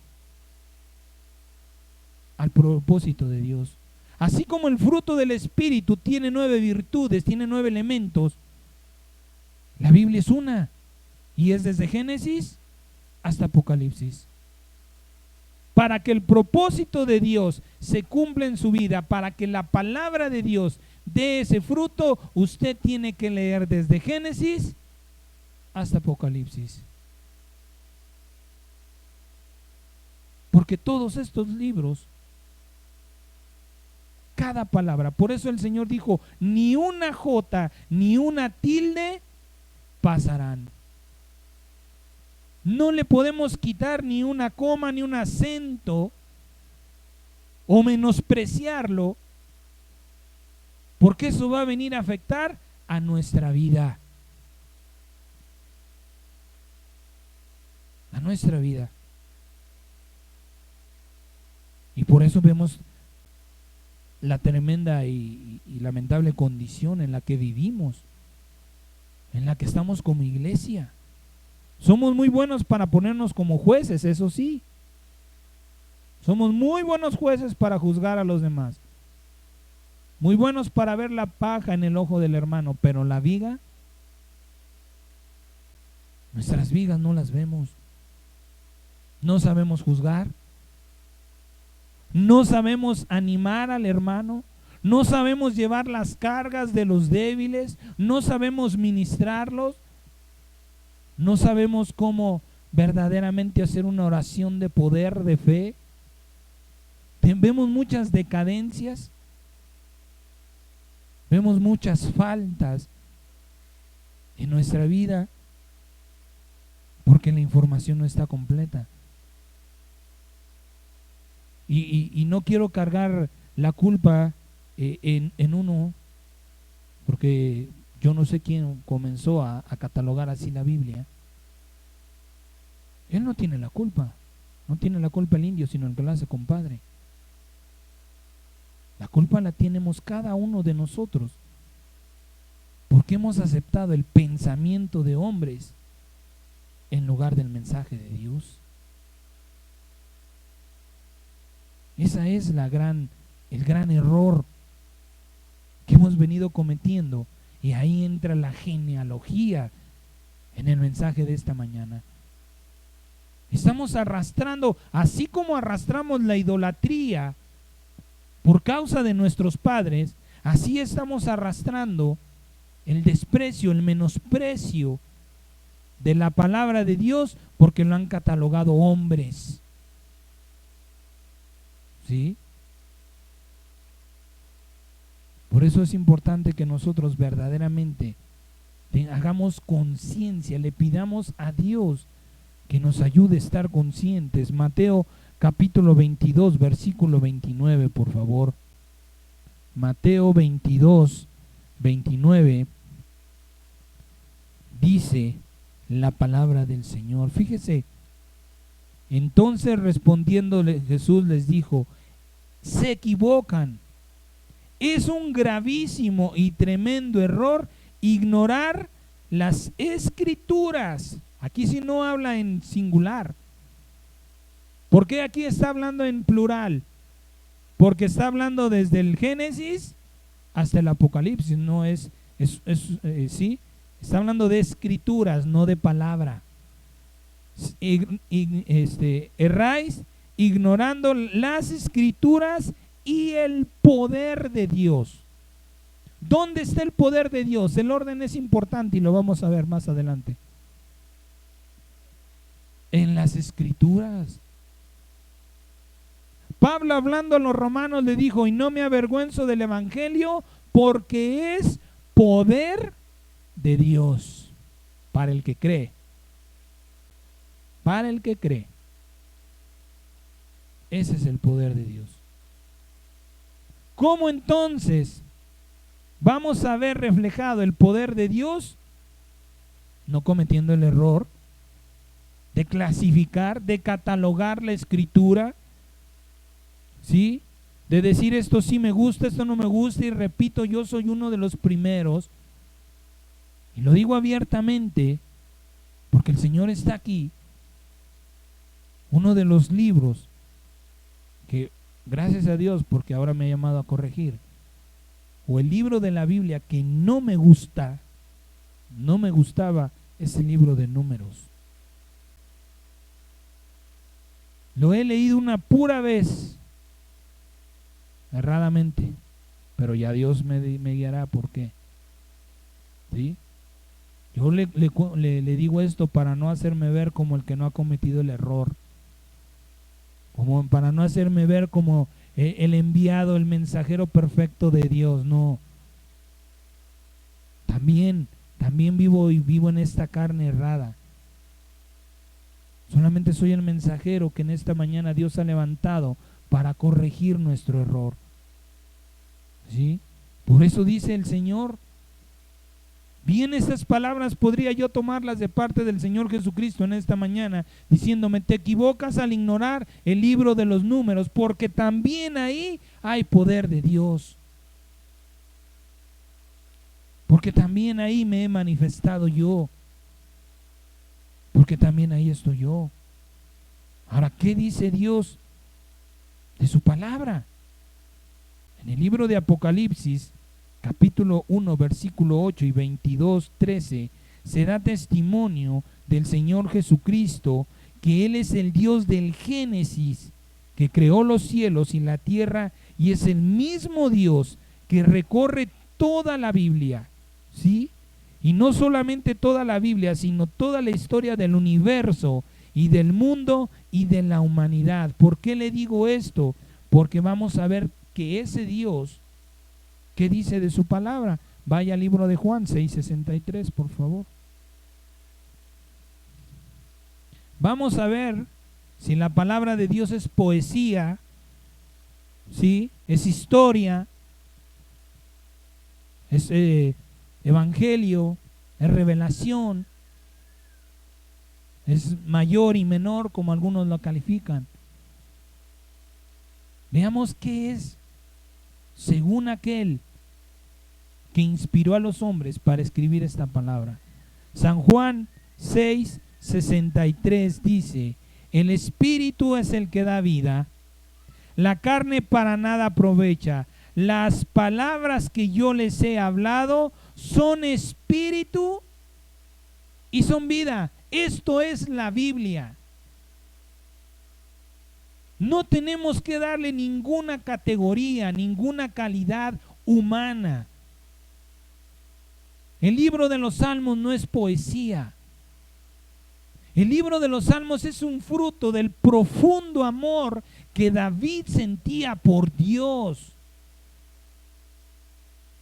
A: al propósito de Dios. Así como el fruto del Espíritu tiene 9 virtudes, tiene 9 elementos, la Biblia es una, y es desde Génesis hasta Apocalipsis. Para que el propósito de Dios se cumpla en su vida, para que la palabra de Dios dé ese fruto, usted tiene que leer desde Génesis hasta Apocalipsis. Porque todos estos libros, cada palabra, por eso el Señor dijo, ni una jota, ni una tilde pasarán. No le podemos quitar ni una coma, ni un acento, o menospreciarlo, porque eso va a venir a afectar a nuestra vida. A nuestra vida. por eso vemos la tremenda y lamentable condición en la que vivimos, en la que estamos como iglesia. Somos muy buenos para ponernos como jueces, eso sí. Somos muy buenos jueces para juzgar a los demás. Muy buenos para ver la paja en el ojo del hermano, pero la viga, nuestras vigas no las vemos. No sabemos juzgar. No sabemos animar al hermano. No sabemos llevar las cargas de los débiles. No sabemos ministrarlos. No sabemos cómo verdaderamente hacer una oración de poder, de fe. Vemos muchas decadencias. Vemos muchas faltas en nuestra vida porque la información no está completa. Y no quiero cargar la culpa en uno, porque yo no sé quién comenzó a catalogar así la Biblia. Él no tiene la culpa. No tiene la culpa el indio, sino el que lo hace compadre. La culpa la tenemos cada uno de nosotros, porque hemos aceptado el pensamiento de hombres en lugar del mensaje de Dios. Esa es el gran error que hemos venido cometiendo, y ahí entra la genealogía en el mensaje de esta mañana. Estamos arrastrando, así como arrastramos la idolatría por causa de nuestros padres, así estamos arrastrando el desprecio, el menosprecio de la palabra de Dios, porque lo han catalogado hombres. ¿Sí? Por eso es importante que nosotros verdaderamente hagamos conciencia, le pidamos a Dios que nos ayude a estar conscientes. Mateo capítulo 22, versículo 29, por favor. Mateo 22, 29, dice la palabra del Señor. Fíjese, entonces respondiéndole Jesús les dijo: se equivocan. Es un gravísimo y tremendo error ignorar las escrituras. Aquí sí no habla en singular. ¿Por qué aquí está hablando en plural? Porque está hablando desde el Génesis hasta el Apocalipsis. No sí, está hablando de escrituras, no de palabra. Erráis ignorando las escrituras y el poder de Dios. ¿Dónde está el poder de Dios? El orden es importante y lo vamos a ver más adelante. En las escrituras. Pablo, hablando a los romanos, le dijo: y no me avergüenzo del evangelio, porque es poder de Dios para el que cree. Para el que cree. Ese es el poder de Dios. ¿Cómo entonces vamos a ver reflejado el poder de Dios? No cometiendo el error de clasificar, de catalogar la escritura, ¿sí? De decir esto sí me gusta, esto no me gusta, y repito, yo soy uno de los primeros, y lo digo abiertamente, porque el Señor está aquí. Uno de los libros que, gracias a Dios, porque ahora me ha llamado a corregir, o el libro de la Biblia que no me gustaba, es el libro de Números. Lo he leído una pura vez, erradamente, pero ya Dios me guiará por qué. ¿Sí? Yo le digo esto para no hacerme ver como el que no ha cometido el error, como para no hacerme ver como el enviado, el mensajero perfecto de Dios. No. También vivo en esta carne errada. Solamente soy el mensajero que en esta mañana Dios ha levantado para corregir nuestro error. ¿Sí? Por eso dice el Señor: Bien, estas palabras podría yo tomarlas de parte del Señor Jesucristo en esta mañana, diciéndome: te equivocas al ignorar el libro de los números, porque también ahí hay poder de Dios. Porque también ahí me he manifestado yo. Porque también ahí estoy yo. Ahora, ¿qué dice Dios de su palabra? En el libro de Apocalipsis, capítulo 1, versículo 8 y 22, 13, se da testimonio del Señor Jesucristo, que Él es el Dios del Génesis, que creó los cielos y la tierra, y es el mismo Dios que recorre toda la Biblia, ¿sí? Y no solamente toda la Biblia, sino toda la historia del universo y del mundo y de la humanidad. ¿Por qué le digo esto? Porque vamos a ver que ese Dios, ¿qué dice de su palabra? Vaya al libro de Juan 6:63, por favor. Vamos a ver si la palabra de Dios es poesía, ¿sí? Es historia, es evangelio, es revelación, es mayor y menor, como algunos lo califican. Veamos qué es, según aquel que inspiró a los hombres para escribir esta palabra. San Juan 6:63 dice: el Espíritu es el que da vida, la carne para nada aprovecha. Las palabras que yo les he hablado son espíritu y son vida. Esto es la Biblia. No tenemos que darle ninguna categoría, ninguna calidad humana. El libro de los Salmos no es poesía. El libro de los Salmos es un fruto del profundo amor que David sentía por Dios.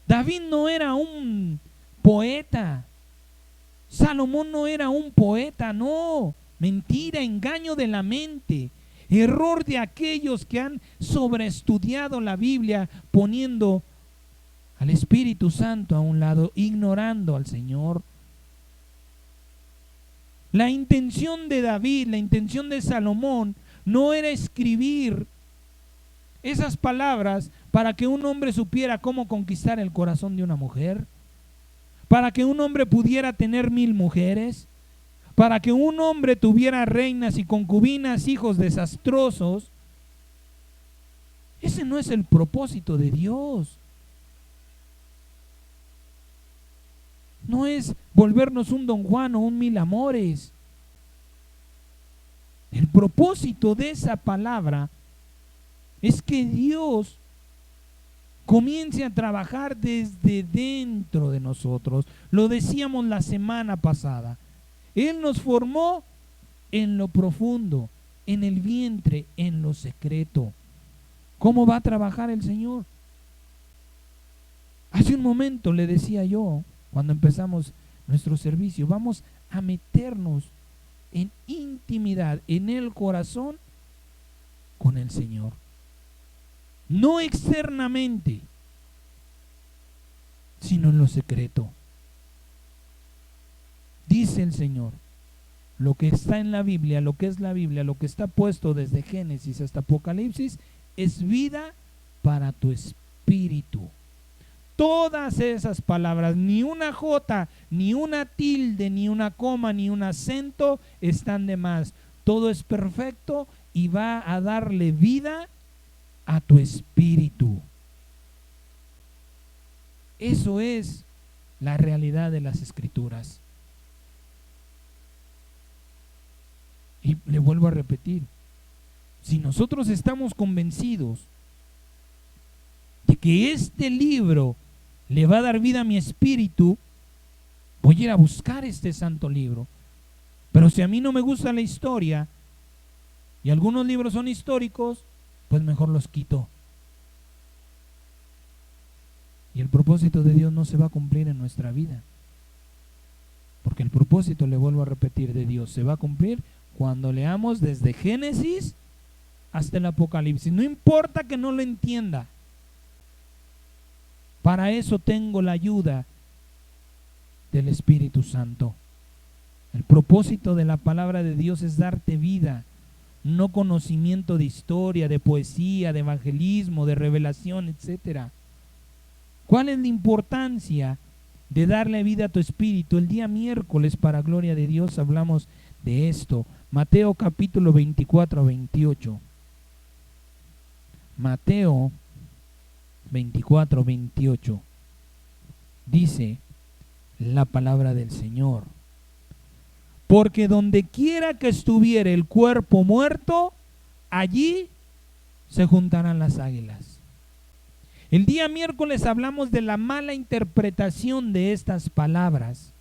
A: David no era un poeta. Salomón no era un poeta, no. Mentira, engaño de la mente. Error de aquellos que han sobreestudiado la Biblia, poniendo al Espíritu Santo a un lado, ignorando al Señor. La intención de David, la intención de Salomón, no era escribir esas palabras para que un hombre supiera cómo conquistar el corazón de una mujer, para que un hombre pudiera tener 1000 mujeres, para que un hombre tuviera reinas y concubinas, hijos desastrosos. Ese no es el propósito de Dios. No es volvernos un Don Juan o un Mil Amores. El propósito de esa palabra es que Dios comience a trabajar desde dentro de nosotros. Lo decíamos la semana pasada. Él nos formó en lo profundo, en el vientre, en lo secreto. ¿Cómo va a trabajar el Señor? Hace un momento le decía yo, cuando empezamos nuestro servicio, vamos a meternos en intimidad, en el corazón con el Señor. No externamente, sino en lo secreto. Dice el Señor, lo que está en la Biblia, lo que es la Biblia, lo que está puesto desde Génesis hasta Apocalipsis, es vida para tu espíritu. Todas esas palabras, ni una jota, ni una tilde, ni una coma, ni un acento están de más. Todo es perfecto y va a darle vida a tu espíritu. Eso es la realidad de las Escrituras. Y le vuelvo a repetir, si nosotros estamos convencidos de que este libro le va a dar vida a mi espíritu, voy a ir a buscar este santo libro. Pero si a mí no me gusta la historia y algunos libros son históricos, pues mejor los quito. Y el propósito de Dios no se va a cumplir en nuestra vida. Porque el propósito, le vuelvo a repetir, de Dios se va a cumplir cuando leamos desde Génesis hasta el Apocalipsis. No importa que no lo entienda. Para eso tengo la ayuda del Espíritu Santo. El propósito de la palabra de Dios es darte vida, no conocimiento de historia, de poesía, de evangelismo, de revelación, etc. ¿Cuál es la importancia de darle vida a tu espíritu? El día miércoles, para gloria de Dios, hablamos de esto. Mateo capítulo 24-28. Mateo 24-28. Dice la palabra del Señor: porque donde quiera que estuviere el cuerpo muerto, allí se juntarán las águilas. El día miércoles hablamos de la mala interpretación de estas palabras.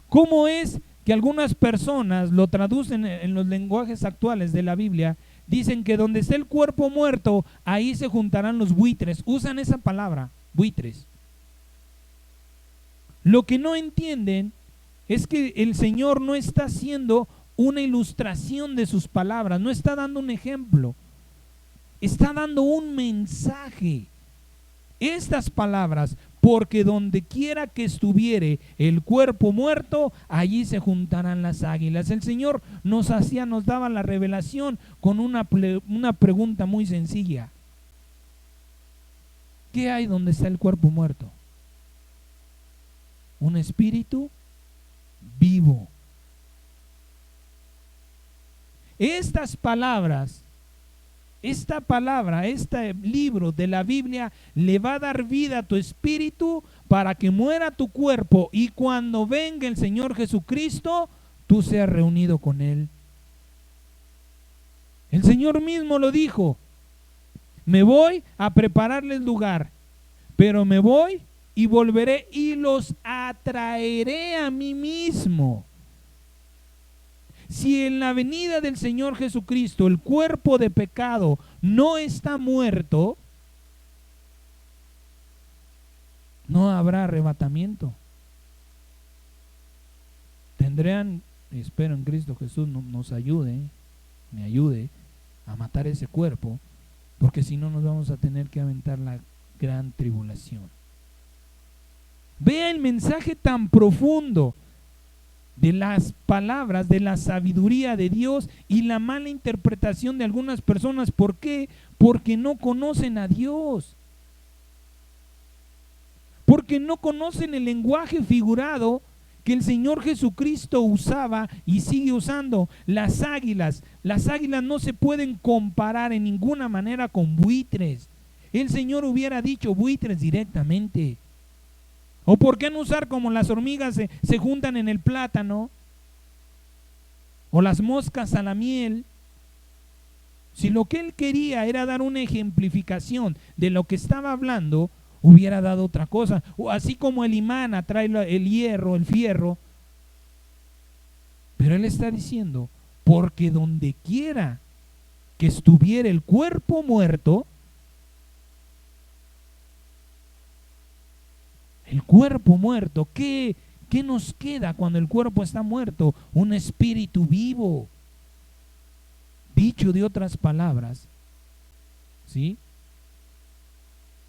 A: ¿Cómo es que algunas personas lo traducen en los lenguajes actuales de la Biblia? Dicen que donde esté el cuerpo muerto, ahí se juntarán los buitres. Usan esa palabra, buitres. Lo que no entienden es que el Señor no está haciendo una ilustración de sus palabras, no está dando un ejemplo, está dando un mensaje. Estas palabras, porque donde quiera que estuviere el cuerpo muerto, allí se juntarán las águilas. El Señor nos daba la revelación con una pregunta muy sencilla: ¿qué hay donde está el cuerpo muerto? Un espíritu vivo. Estas palabras, este libro de la Biblia le va a dar vida a tu espíritu para que muera tu cuerpo, y cuando venga el Señor Jesucristo, tú seas reunido con Él. El Señor mismo lo dijo: me voy a prepararles lugar, pero me voy y volveré y los atraeré a mí mismo. Si en la venida del Señor Jesucristo el cuerpo de pecado no está muerto, no habrá arrebatamiento. Tendrán, espero en Cristo Jesús nos ayude, me ayude a matar ese cuerpo, porque si no nos vamos a tener que aventar la gran tribulación. Vea el mensaje tan profundo de las palabras, de la sabiduría de Dios y la mala interpretación de algunas personas. ¿Por qué? Porque no conocen a Dios. Porque no conocen el lenguaje figurado que el Señor Jesucristo usaba y sigue usando. Las águilas no se pueden comparar en ninguna manera con buitres. El Señor hubiera dicho buitres directamente. ¿O por qué no usar como las hormigas se juntan en el plátano? O las moscas a la miel. Si lo que Él quería era dar una ejemplificación de lo que estaba hablando, hubiera dado otra cosa. O así como el imán atrae el hierro, el fierro. Pero Él está diciendo: porque donde quiera que estuviera el cuerpo muerto, el cuerpo muerto, ¿qué nos queda cuando el cuerpo está muerto? Un espíritu vivo. Dicho de otras palabras, ¿sí?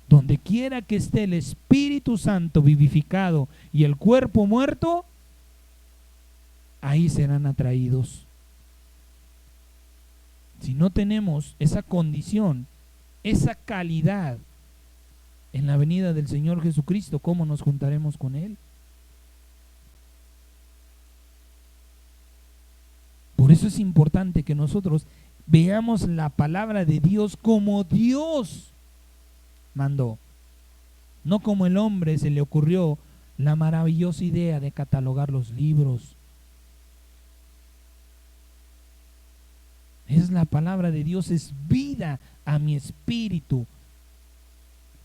A: Donde quiera que esté el Espíritu Santo vivificado y el cuerpo muerto, ahí serán atraídos. Si no tenemos esa condición, esa calidad en la venida del Señor Jesucristo, ¿cómo nos juntaremos con Él? Por eso es importante que nosotros veamos la palabra de Dios como Dios mandó, no como el hombre se le ocurrió la maravillosa idea de catalogar los libros. Es la palabra de Dios, es vida a mi espíritu.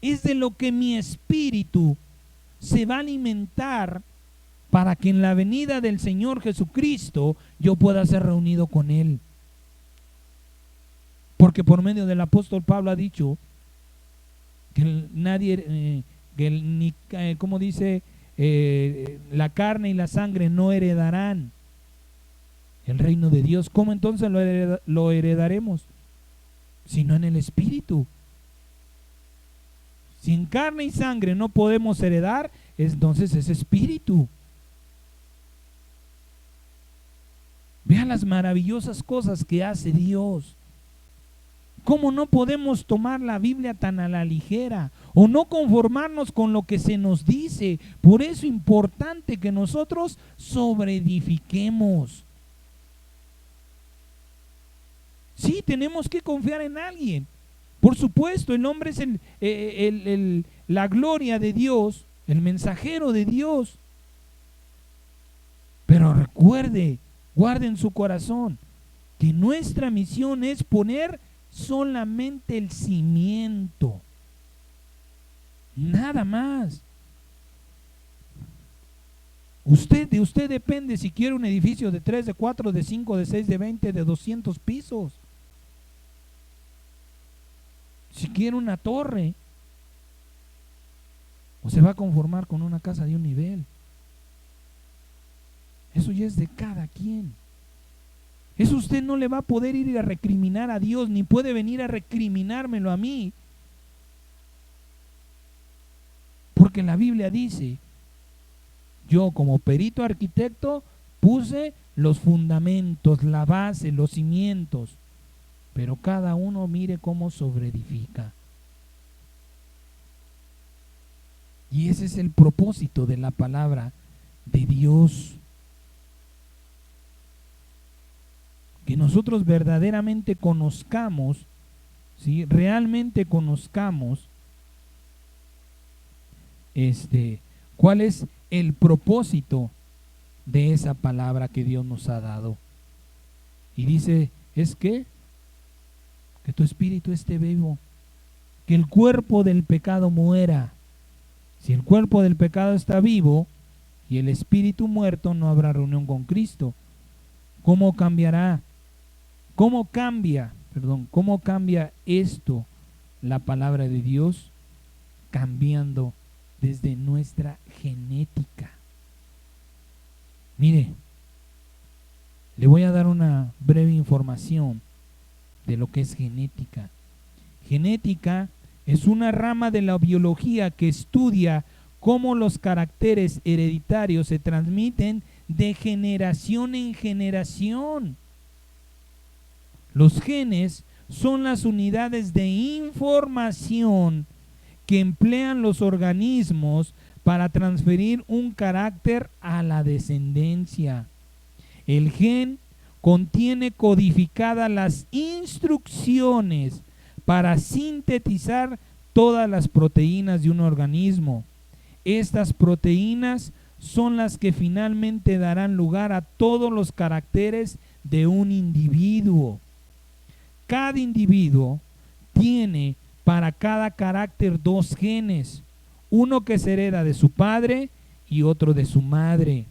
A: Es de lo que mi espíritu se va a alimentar para que en la venida del Señor Jesucristo yo pueda ser reunido con Él. Porque por medio del apóstol Pablo ha dicho que nadie, como dice, la carne y la sangre no heredarán el reino de Dios. ¿Cómo entonces lo heredaremos? Sino en el Espíritu. Si en carne y sangre no podemos heredar, entonces es espíritu. Vea las maravillosas cosas que hace Dios. ¿Cómo no podemos tomar la Biblia tan a la ligera o no conformarnos con lo que se nos dice? Por eso es importante que nosotros sobreedifiquemos. Sí, tenemos que confiar en alguien. Por supuesto, el hombre es la gloria de Dios, el mensajero de Dios. Pero recuerde, guarde en su corazón que nuestra misión es poner solamente el cimiento, nada más. De usted depende si quiere un edificio de 3, de 4, de 5, de 6, de 20, de 200 pisos. Si quiere una torre, o se va a conformar con una casa de un nivel. Eso ya es de cada quien. Eso usted no le va a poder ir a recriminar a Dios, ni puede venir a recriminármelo a mí. Porque la Biblia dice, yo como perito arquitecto puse los fundamentos, la base, los cimientos, pero cada uno mire cómo sobreedifica. Y ese es el propósito de la palabra de Dios. Que nosotros verdaderamente conozcamos, ¿sí? Realmente conozcamos cuál es el propósito de esa palabra que Dios nos ha dado. Y dice, es que tu espíritu esté vivo, que el cuerpo del pecado muera. Si el cuerpo del pecado está vivo y el espíritu muerto, no habrá reunión con Cristo. ¿Cómo cambiará? ¿Cómo cambia esto la palabra de Dios? Cambiando desde nuestra genética. Mire, le voy a dar una breve información de lo que es genética. Genética es una rama de la biología que estudia cómo los caracteres hereditarios se transmiten de generación en generación. Los genes son las unidades de información que emplean los organismos para transferir un carácter a la descendencia. El gen contiene codificadas las instrucciones para sintetizar todas las proteínas de un organismo. Estas proteínas son las que finalmente darán lugar a todos los caracteres de un individuo. Cada individuo tiene para cada carácter 2 genes, uno que se hereda de su padre y otro de su madre.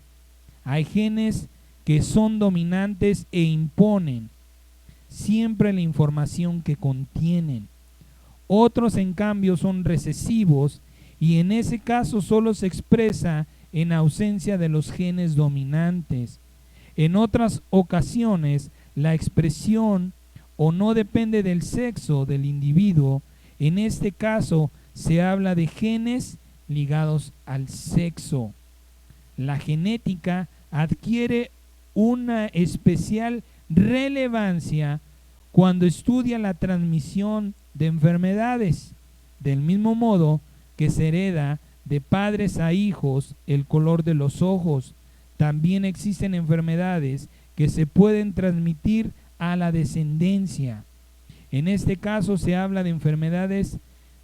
A: Hay genes que son dominantes e imponen siempre la información que contienen. Otros, en cambio, son recesivos y en ese caso solo se expresa en ausencia de los genes dominantes. En otras ocasiones, la expresión o no depende del sexo del individuo. En este caso se habla de genes ligados al sexo. La genética adquiere una especial relevancia cuando estudia la transmisión de enfermedades, del mismo modo que se hereda de padres a hijos el color de los ojos. También existen enfermedades que se pueden transmitir a la descendencia. En este caso se habla de enfermedades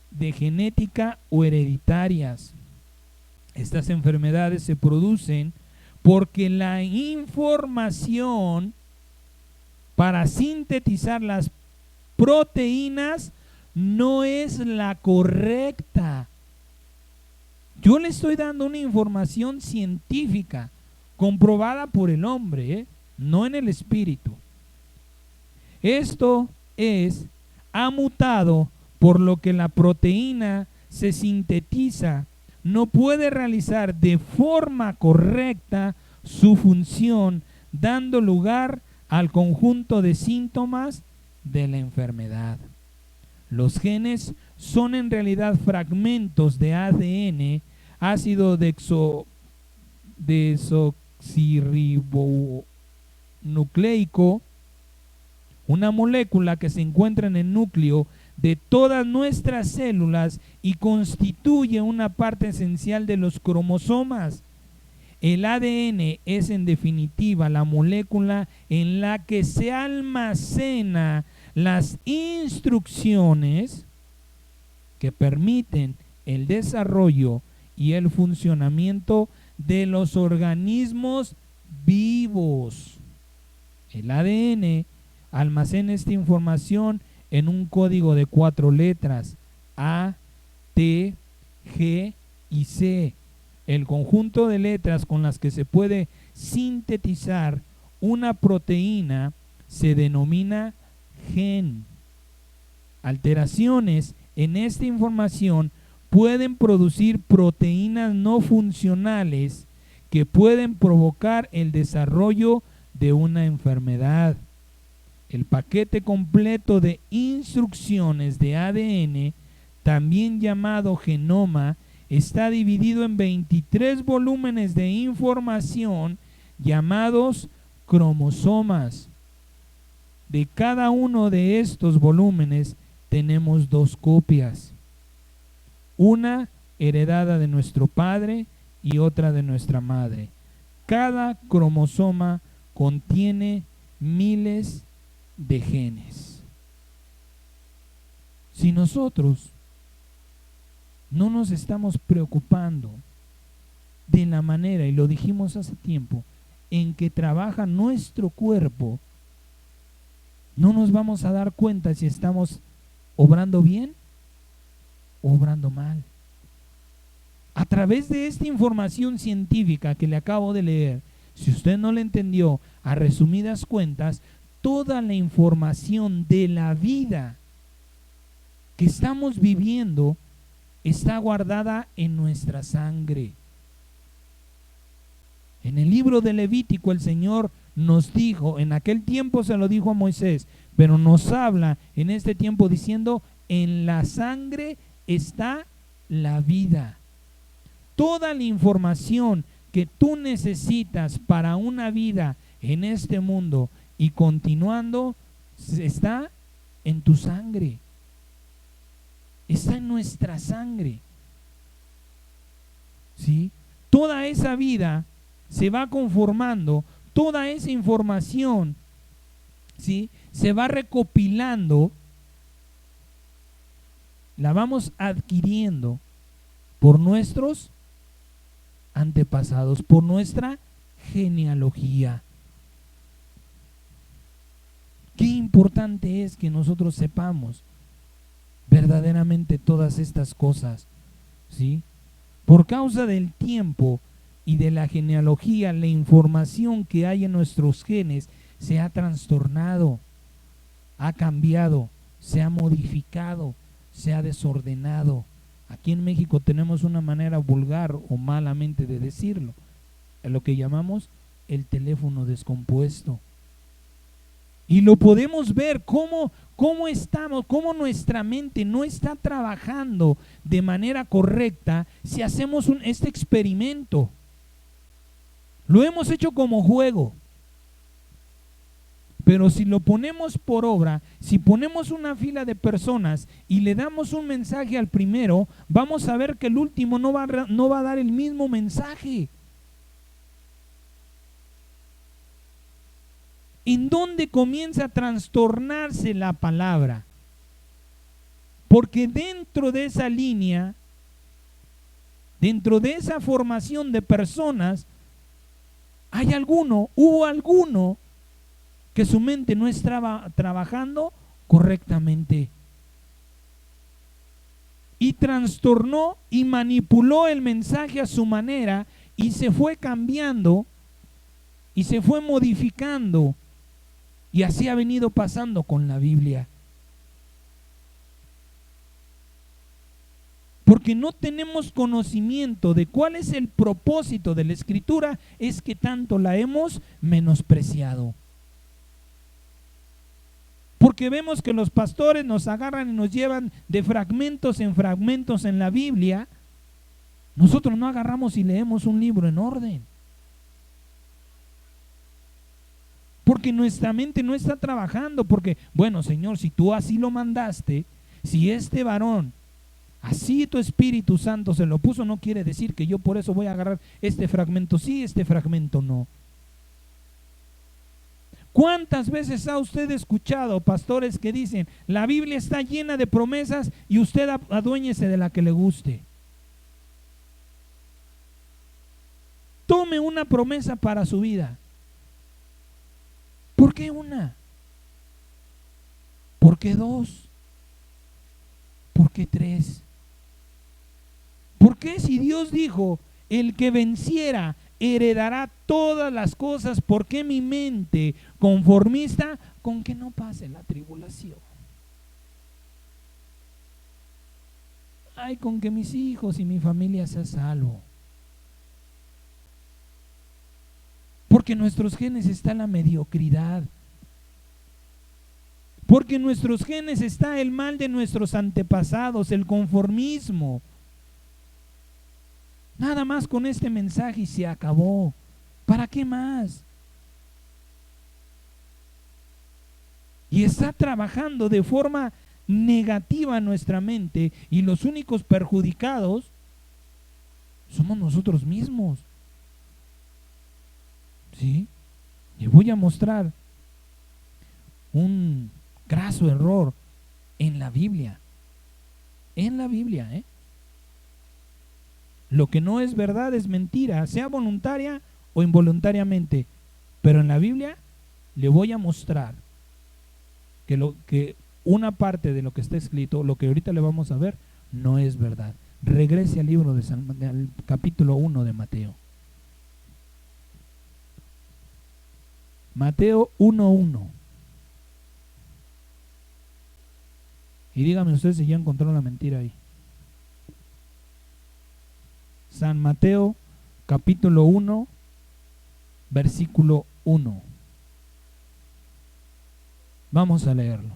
A: de genética o hereditarias. Estas enfermedades se producen porque la información para sintetizar las proteínas no es la correcta. Yo le estoy dando una información científica comprobada por el hombre, no en el espíritu. Esto ha mutado, por lo que la proteína se sintetiza, no puede realizar de forma correcta su función, dando lugar al conjunto de síntomas de la enfermedad. Los genes son en realidad fragmentos de ADN, ácido desoxirribonucleico, nucleico, una molécula que se encuentra en el núcleo de todas nuestras células y constituye una parte esencial de los cromosomas. El ADN es en definitiva la molécula en la que se almacena las instrucciones que permiten el desarrollo y el funcionamiento de los organismos vivos. El ADN almacena esta información en un código de 4 letras, A, T, G y C. El conjunto de letras con las que se puede sintetizar una proteína se denomina gen. Alteraciones en esta información pueden producir proteínas no funcionales que pueden provocar el desarrollo de una enfermedad. El paquete completo de instrucciones de ADN, también llamado genoma, está dividido en 23 volúmenes de información llamados cromosomas. De cada uno de estos volúmenes tenemos 2 copias, una heredada de nuestro padre y otra de nuestra madre. Cada cromosoma contiene miles de genes. Si nosotros no nos estamos preocupando de la manera, y lo dijimos hace tiempo, en que trabaja nuestro cuerpo, no nos vamos a dar cuenta si estamos obrando bien o obrando mal. A través de esta información científica que le acabo de leer, si usted no la entendió, a resumidas cuentas, toda la información de la vida que estamos viviendo está guardada en nuestra sangre. En el libro de Levítico el Señor nos dijo, en aquel tiempo se lo dijo a Moisés, pero nos habla en este tiempo diciendo, en la sangre está la vida. Toda la información que tú necesitas para una vida en este mundo y continuando está en tu sangre. Está en nuestra sangre. ¿Sí? Toda esa vida se va conformando, toda esa información, ¿sí?, se va recopilando, la vamos adquiriendo por nuestros antepasados, por nuestra genealogía. Qué importante es que nosotros sepamos verdaderamente todas estas cosas, ¿sí? Por causa del tiempo y de la genealogía, la información que hay en nuestros genes se ha trastornado, ha cambiado, se ha modificado, se ha desordenado. Aquí en México tenemos una manera vulgar o malamente de decirlo, lo que llamamos el teléfono descompuesto. Y lo podemos ver cómo estamos, cómo nuestra mente no está trabajando de manera correcta si hacemos este experimento. Lo hemos hecho como juego. Pero si lo ponemos por obra, si ponemos una fila de personas y le damos un mensaje al primero, vamos a ver que el último no va a dar el mismo mensaje. ¿En dónde comienza a trastornarse la palabra? Porque dentro de esa línea, dentro de esa formación de personas, hubo alguno que su mente no estaba trabajando correctamente. Y trastornó y manipuló el mensaje a su manera y se fue cambiando y se fue modificando. Y así ha venido pasando con la Biblia. Porque no tenemos conocimiento de cuál es el propósito de la Escritura, es que tanto la hemos menospreciado. Porque vemos que los pastores nos agarran y nos llevan de fragmentos en fragmentos en la Biblia. Nosotros no agarramos y leemos un libro en orden. Porque nuestra mente no está trabajando, porque, bueno, Señor, si tú así lo mandaste, si este varón, así tu Espíritu Santo se lo puso, no quiere decir que yo por eso voy a agarrar este fragmento sí, este fragmento no. ¿Cuántas veces ha usted escuchado pastores que dicen, la Biblia está llena de promesas y usted aduéñese de la que le guste? Tome una promesa para su vida. ¿Por qué una? ¿Por qué dos? ¿Por qué tres? ¿Por qué si Dios dijo, el que venciera heredará todas las cosas? ¿Por qué mi mente conformista con que no pase la tribulación? Ay, con que mis hijos y mi familia sea salvo. Porque en nuestros genes está la mediocridad. Porque en nuestros genes está el mal de nuestros antepasados, el conformismo. Nada más con este mensaje y se acabó. ¿Para qué más? Y está trabajando de forma negativa nuestra mente, y los únicos perjudicados somos nosotros mismos. ¿Sí? Le voy a mostrar un graso error en la Biblia. En la Biblia, ¿eh? Lo que no es verdad es mentira, sea voluntaria o involuntariamente. Pero en la Biblia le voy a mostrar que una parte de lo que está escrito, lo que ahorita le vamos a ver, no es verdad. Regrese al libro al capítulo 1 de Mateo. Mateo 1:1. Y dígame usted si ya encontró la mentira ahí. San Mateo capítulo 1, versículo 1. Vamos a leerlo.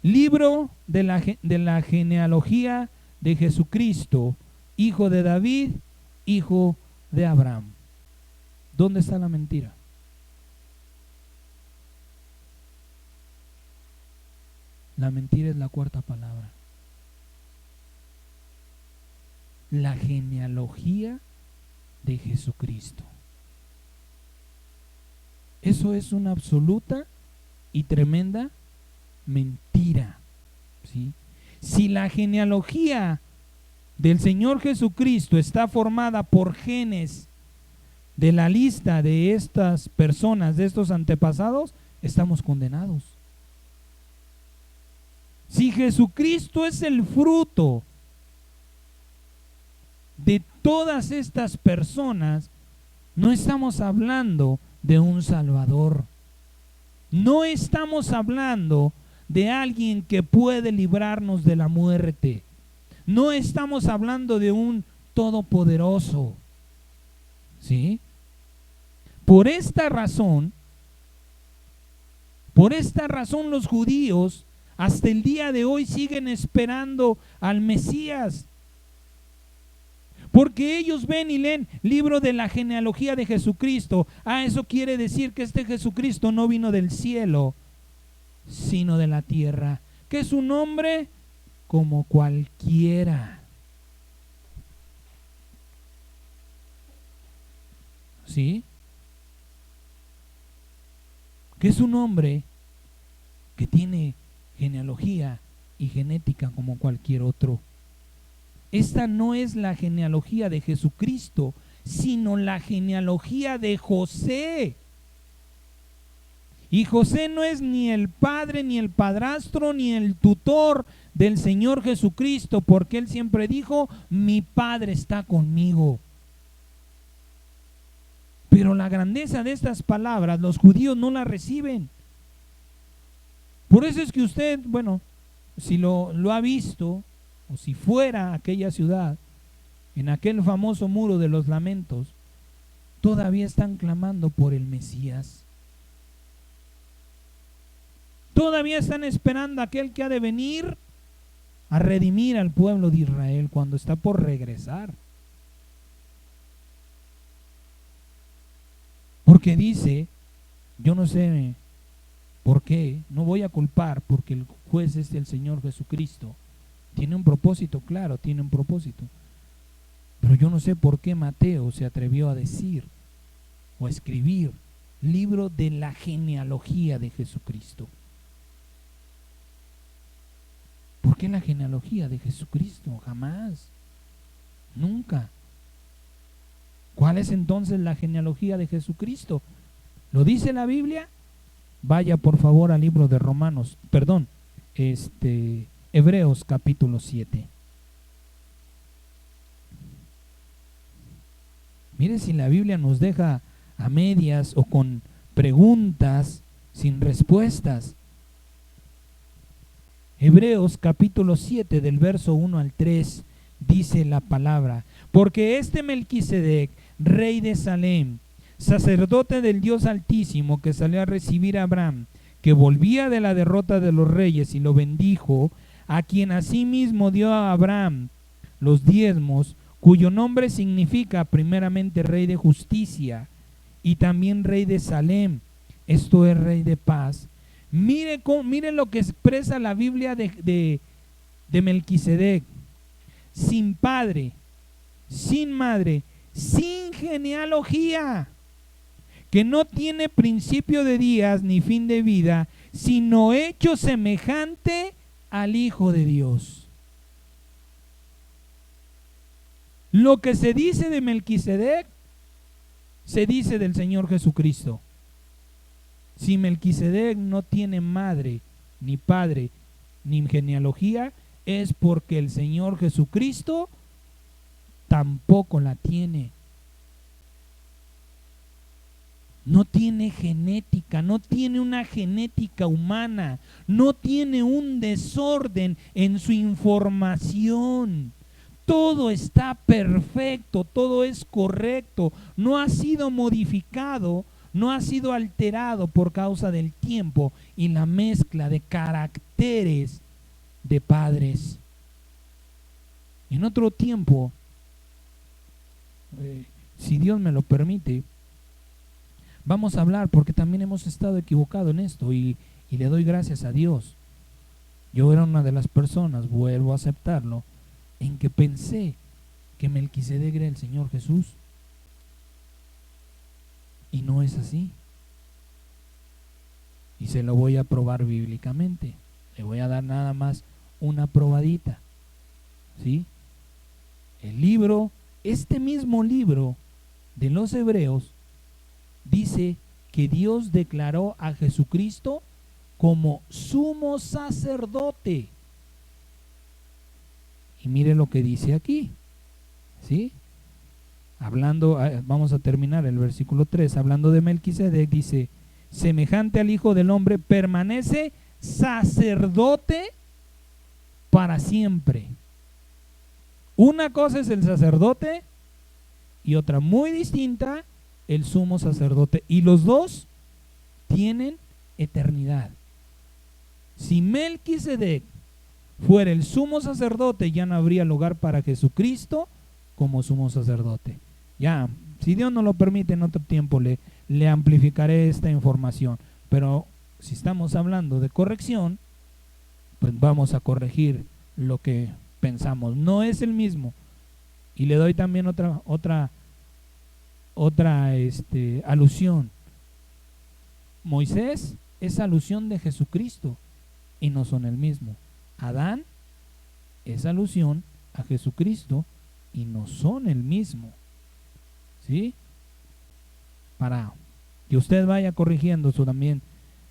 A: Libro de la genealogía de Jesucristo, hijo de David, hijo de Abraham. ¿Dónde está la mentira? La mentira es la cuarta palabra. La genealogía de Jesucristo. Eso es una absoluta y tremenda mentira, ¿sí? Si la genealogía del Señor Jesucristo está formada por genes de la lista de estas personas, de estos antepasados, estamos condenados. Si Jesucristo es el fruto de todas estas personas, no estamos hablando de un Salvador. No estamos hablando de alguien que puede librarnos de la muerte. No estamos hablando de un todopoderoso. ¿Sí? Por esta razón los judíos hasta el día de hoy siguen esperando al Mesías. Porque ellos ven y leen libro de la genealogía de Jesucristo. Eso quiere decir que este Jesucristo no vino del cielo, sino de la tierra. Que es un hombre como cualquiera. ¿Sí? Que es un hombre que tiene genealogía y genética como cualquier otro. Esta no es la genealogía de Jesucristo, sino la genealogía de José. Y José no es ni el padre, ni el padrastro, ni el tutor del Señor Jesucristo, porque él siempre dijo, mi Padre está conmigo. Pero la grandeza de estas palabras, los judíos no la reciben. Por eso es que usted, bueno, si lo ha visto, o si fuera a aquella ciudad, en aquel famoso muro de los lamentos, todavía están clamando por el Mesías. Todavía están esperando a aquel que ha de venir a redimir al pueblo de Israel cuando está por regresar. Porque dice Yo no sé por qué, no voy a culpar, porque el juez es el Señor Jesucristo. Tiene un propósito, claro, tiene un propósito. Pero yo no sé por qué Mateo se atrevió a decir o a escribir libro de la genealogía de Jesucristo. ¿Por qué la genealogía de Jesucristo? Jamás, nunca. ¿Cuál es entonces la genealogía de Jesucristo? ¿Lo dice la Biblia? Vaya por favor al libro de Hebreos capítulo 7. Mire si la Biblia nos deja a medias o con preguntas sin respuestas. Hebreos capítulo 7 del verso 1 al 3 dice la palabra: porque este Melquisedec, rey de Salem, sacerdote del Dios Altísimo, que salió a recibir a Abraham, que volvía de la derrota de los reyes, y lo bendijo, a quien asimismo dio a Abraham los diezmos, cuyo nombre significa primeramente rey de justicia y también rey de Salem, esto es rey de paz. Mire lo que expresa la Biblia de Melquisedec: sin padre, sin madre, sin genealogía, que no tiene principio de días ni fin de vida, sino hecho semejante al Hijo de Dios. Lo que se dice de Melquisedec, se dice del Señor Jesucristo. Si Melquisedec no tiene madre, ni padre, ni genealogía, es porque el Señor Jesucristo tampoco la tiene. No tiene genética, no tiene una genética humana, no tiene un desorden en su información. Todo está perfecto, todo es correcto, no ha sido modificado, no ha sido alterado por causa del tiempo y la mezcla de caracteres de padres. En otro tiempo, si Dios me lo permite, vamos a hablar, porque también hemos estado equivocados en esto y le doy gracias a Dios. Yo era una de las personas, vuelvo a aceptarlo, en que pensé que Melquisedec era el Señor Jesús, y no es así. Y se lo voy a probar bíblicamente. Le voy a dar nada más una probadita, ¿sí? El libro, este mismo libro de los Hebreos, dice que Dios declaró a Jesucristo como sumo sacerdote. Y mire lo que dice aquí, ¿sí? Hablando, vamos a terminar el versículo 3, hablando de Melquisedec, dice: semejante al Hijo del Hombre, permanece sacerdote para siempre. Una cosa es el sacerdote y otra muy distinta, el sumo sacerdote. Y los dos tienen eternidad. Si Melquisedec fuera el sumo sacerdote, ya no habría lugar para Jesucristo como sumo sacerdote. Ya, si Dios nos lo permite, en otro tiempo le amplificaré esta información. Pero si estamos hablando de corrección, pues vamos a corregir lo que pensamos. No es el mismo. Y le doy también otra alusión. Moisés es alusión de Jesucristo y no son el mismo. Adán es alusión a Jesucristo y no son el mismo, ¿sí? Para que usted vaya corrigiendo también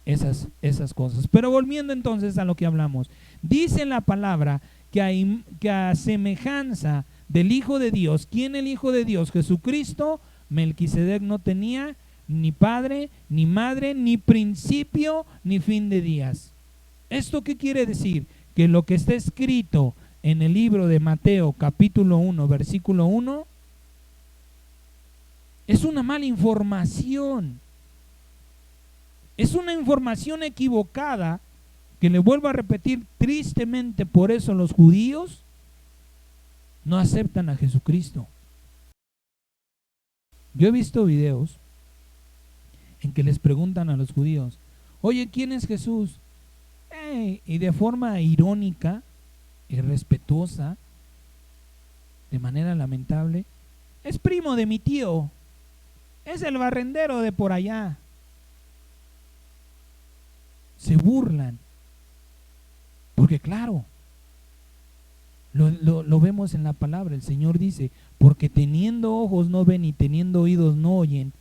A: esas cosas. Pero volviendo entonces a lo que hablamos, dice la palabra que a semejanza del Hijo de Dios, ¿quién el Hijo de Dios? Jesucristo. Melquisedec no tenía ni padre, ni madre, ni principio, ni fin de días. ¿Esto qué quiere decir? Que lo que está escrito en el libro de Mateo capítulo 1 versículo 1 es una mala información. Es una información equivocada que, le vuelvo a repetir, tristemente por eso los judíos no aceptan a Jesucristo. Yo he visto videos en que les preguntan a los judíos, oye, ¿quién es Jesús? Y de forma irónica, irrespetuosa, de manera lamentable, es primo de mi tío, es el barrendero de por allá. Se burlan, porque claro, lo vemos en la palabra. El Señor dice, porque teniendo ojos no ven y teniendo oídos no oyen,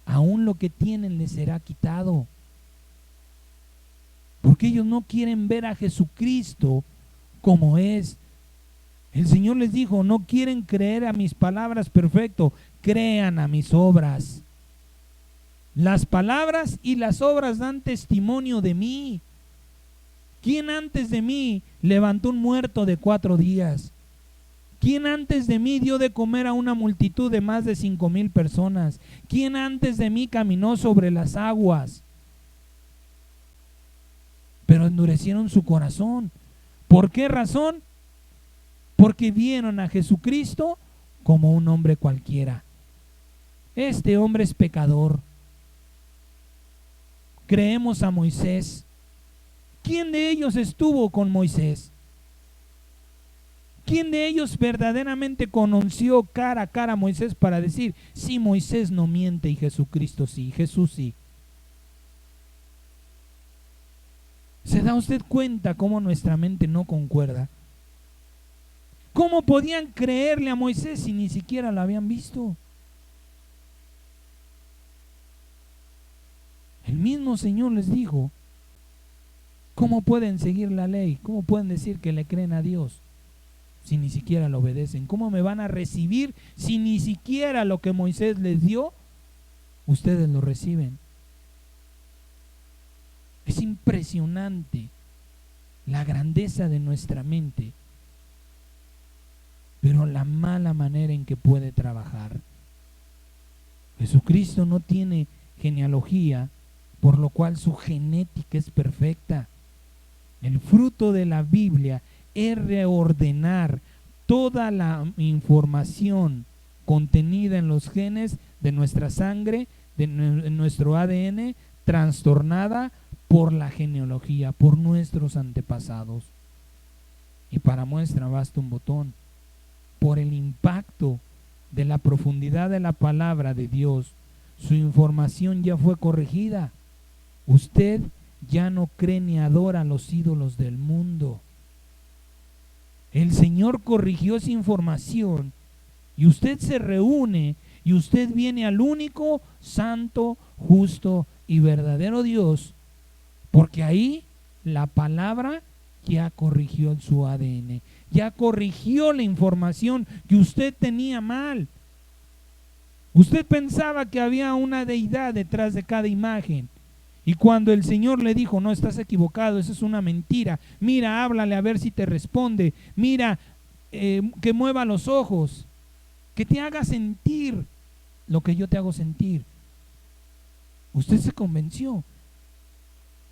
A: aún lo que tienen les será quitado. Porque ellos no quieren ver a Jesucristo como es. El Señor les dijo, no quieren creer a mis palabras, perfecto, crean a mis obras. Las palabras y las obras dan testimonio de mí. ¿Quién antes de mí levantó un muerto de 4 días? ¿Quién antes de mí dio de comer a una multitud de más de 5,000 personas? ¿Quién antes de mí caminó sobre las aguas? Pero endurecieron su corazón. ¿Por qué razón? Porque vieron a Jesucristo como un hombre cualquiera. Este hombre es pecador. Creemos a Moisés. ¿Quién de ellos estuvo con Moisés? ¿Quién de ellos verdaderamente conoció cara a cara a Moisés para decir, sí, Moisés no miente y Jesucristo sí, Jesús sí? ¿Se da usted cuenta cómo nuestra mente no concuerda? ¿Cómo podían creerle a Moisés si ni siquiera lo habían visto? El mismo Señor les dijo, ¿cómo pueden seguir la ley? ¿Cómo pueden decir que le creen a Dios si ni siquiera lo obedecen? ¿Cómo me van a recibir si ni siquiera lo que Moisés les dio, ustedes lo reciben? Es impresionante la grandeza de nuestra mente, pero la mala manera en que puede trabajar. Jesucristo no tiene genealogía, por lo cual su genética es perfecta. El fruto de la Biblia es reordenar toda la información contenida en los genes de nuestra sangre, de nuestro ADN, trastornada por la genealogía, por nuestros antepasados. Y para muestra basta un botón. Por el impacto de la profundidad de la palabra de Dios, su información ya fue corregida. Usted ya no cree ni adora a los ídolos del mundo. El Señor corrigió esa información y usted se reúne y usted viene al único, santo, justo y verdadero Dios, porque ahí la palabra ya corrigió su ADN, ya corrigió la información que usted tenía mal. Usted pensaba que había una deidad detrás de cada imagen. Y cuando el Señor le dijo, no, estás equivocado, eso es una mentira. Mira, háblale a ver si te responde. Mira, que mueva los ojos, que te haga sentir lo que yo te hago sentir. Usted se convenció.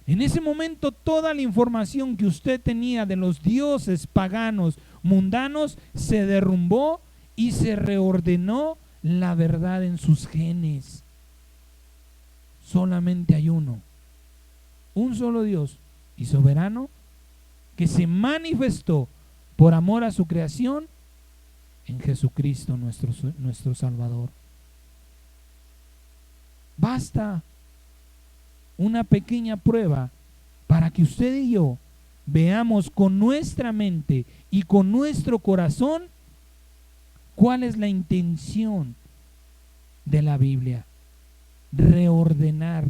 A: En ese momento toda la información que usted tenía de los dioses paganos, mundanos, se derrumbó y se reordenó la verdad en sus genes. Solamente hay uno, un solo Dios y soberano, que se manifestó por amor a su creación en Jesucristo nuestro Salvador. Basta una pequeña prueba para que usted y yo veamos con nuestra mente y con nuestro corazón cuál es la intención de la Biblia. Reordenar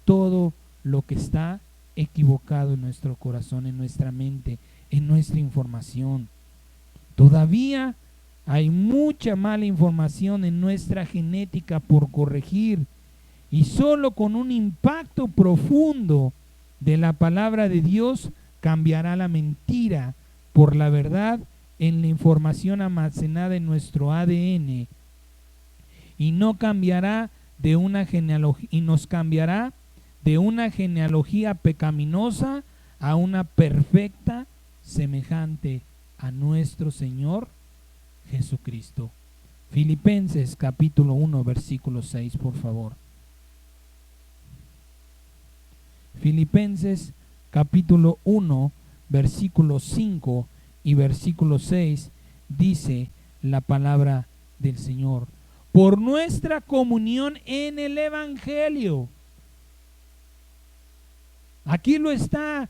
A: todo lo que está equivocado en nuestro corazón, en nuestra mente, en nuestra información. Todavía hay mucha mala información en nuestra genética por corregir, y solo con un impacto profundo de la palabra de Dios cambiará la mentira por la verdad en la información almacenada en nuestro ADN, y no cambiará de una genealogía, y nos cambiará de una genealogía pecaminosa a una perfecta semejante a nuestro Señor Jesucristo. Filipenses capítulo 1 versículo 6, por favor. Filipenses capítulo 1, versículo 5 y versículo 6 dice la palabra del Señor: por nuestra comunión en el Evangelio. Aquí lo está,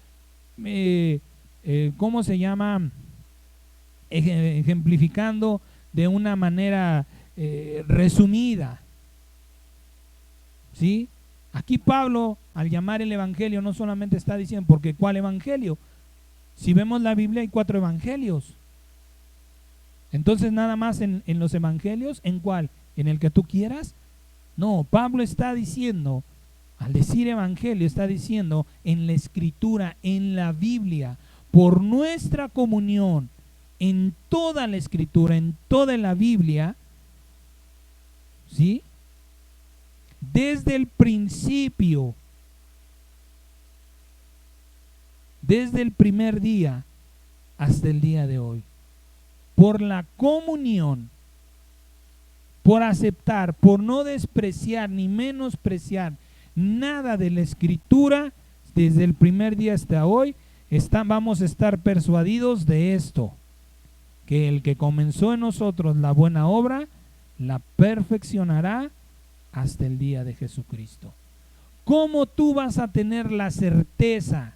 A: ¿cómo se llama? Ejemplificando de una manera resumida. ¿Sí? Aquí Pablo, al llamar el Evangelio, no solamente está diciendo, porque ¿cuál Evangelio? Si vemos la Biblia hay 4 evangelios. Entonces nada más en los evangelios, ¿en cuál? ¿En el que tú quieras? No, Pablo está diciendo, al decir evangelio, está diciendo en la escritura, en la Biblia, por nuestra comunión en toda la escritura, en toda la Biblia, ¿sí? Desde el principio, desde el primer día hasta el día de hoy, por la comunión, por aceptar, por no despreciar ni menospreciar nada de la escritura, desde el primer día hasta hoy, vamos a estar persuadidos de esto, que el que comenzó en nosotros la buena obra, la perfeccionará hasta el día de Jesucristo. ¿Cómo tú vas a tener la certeza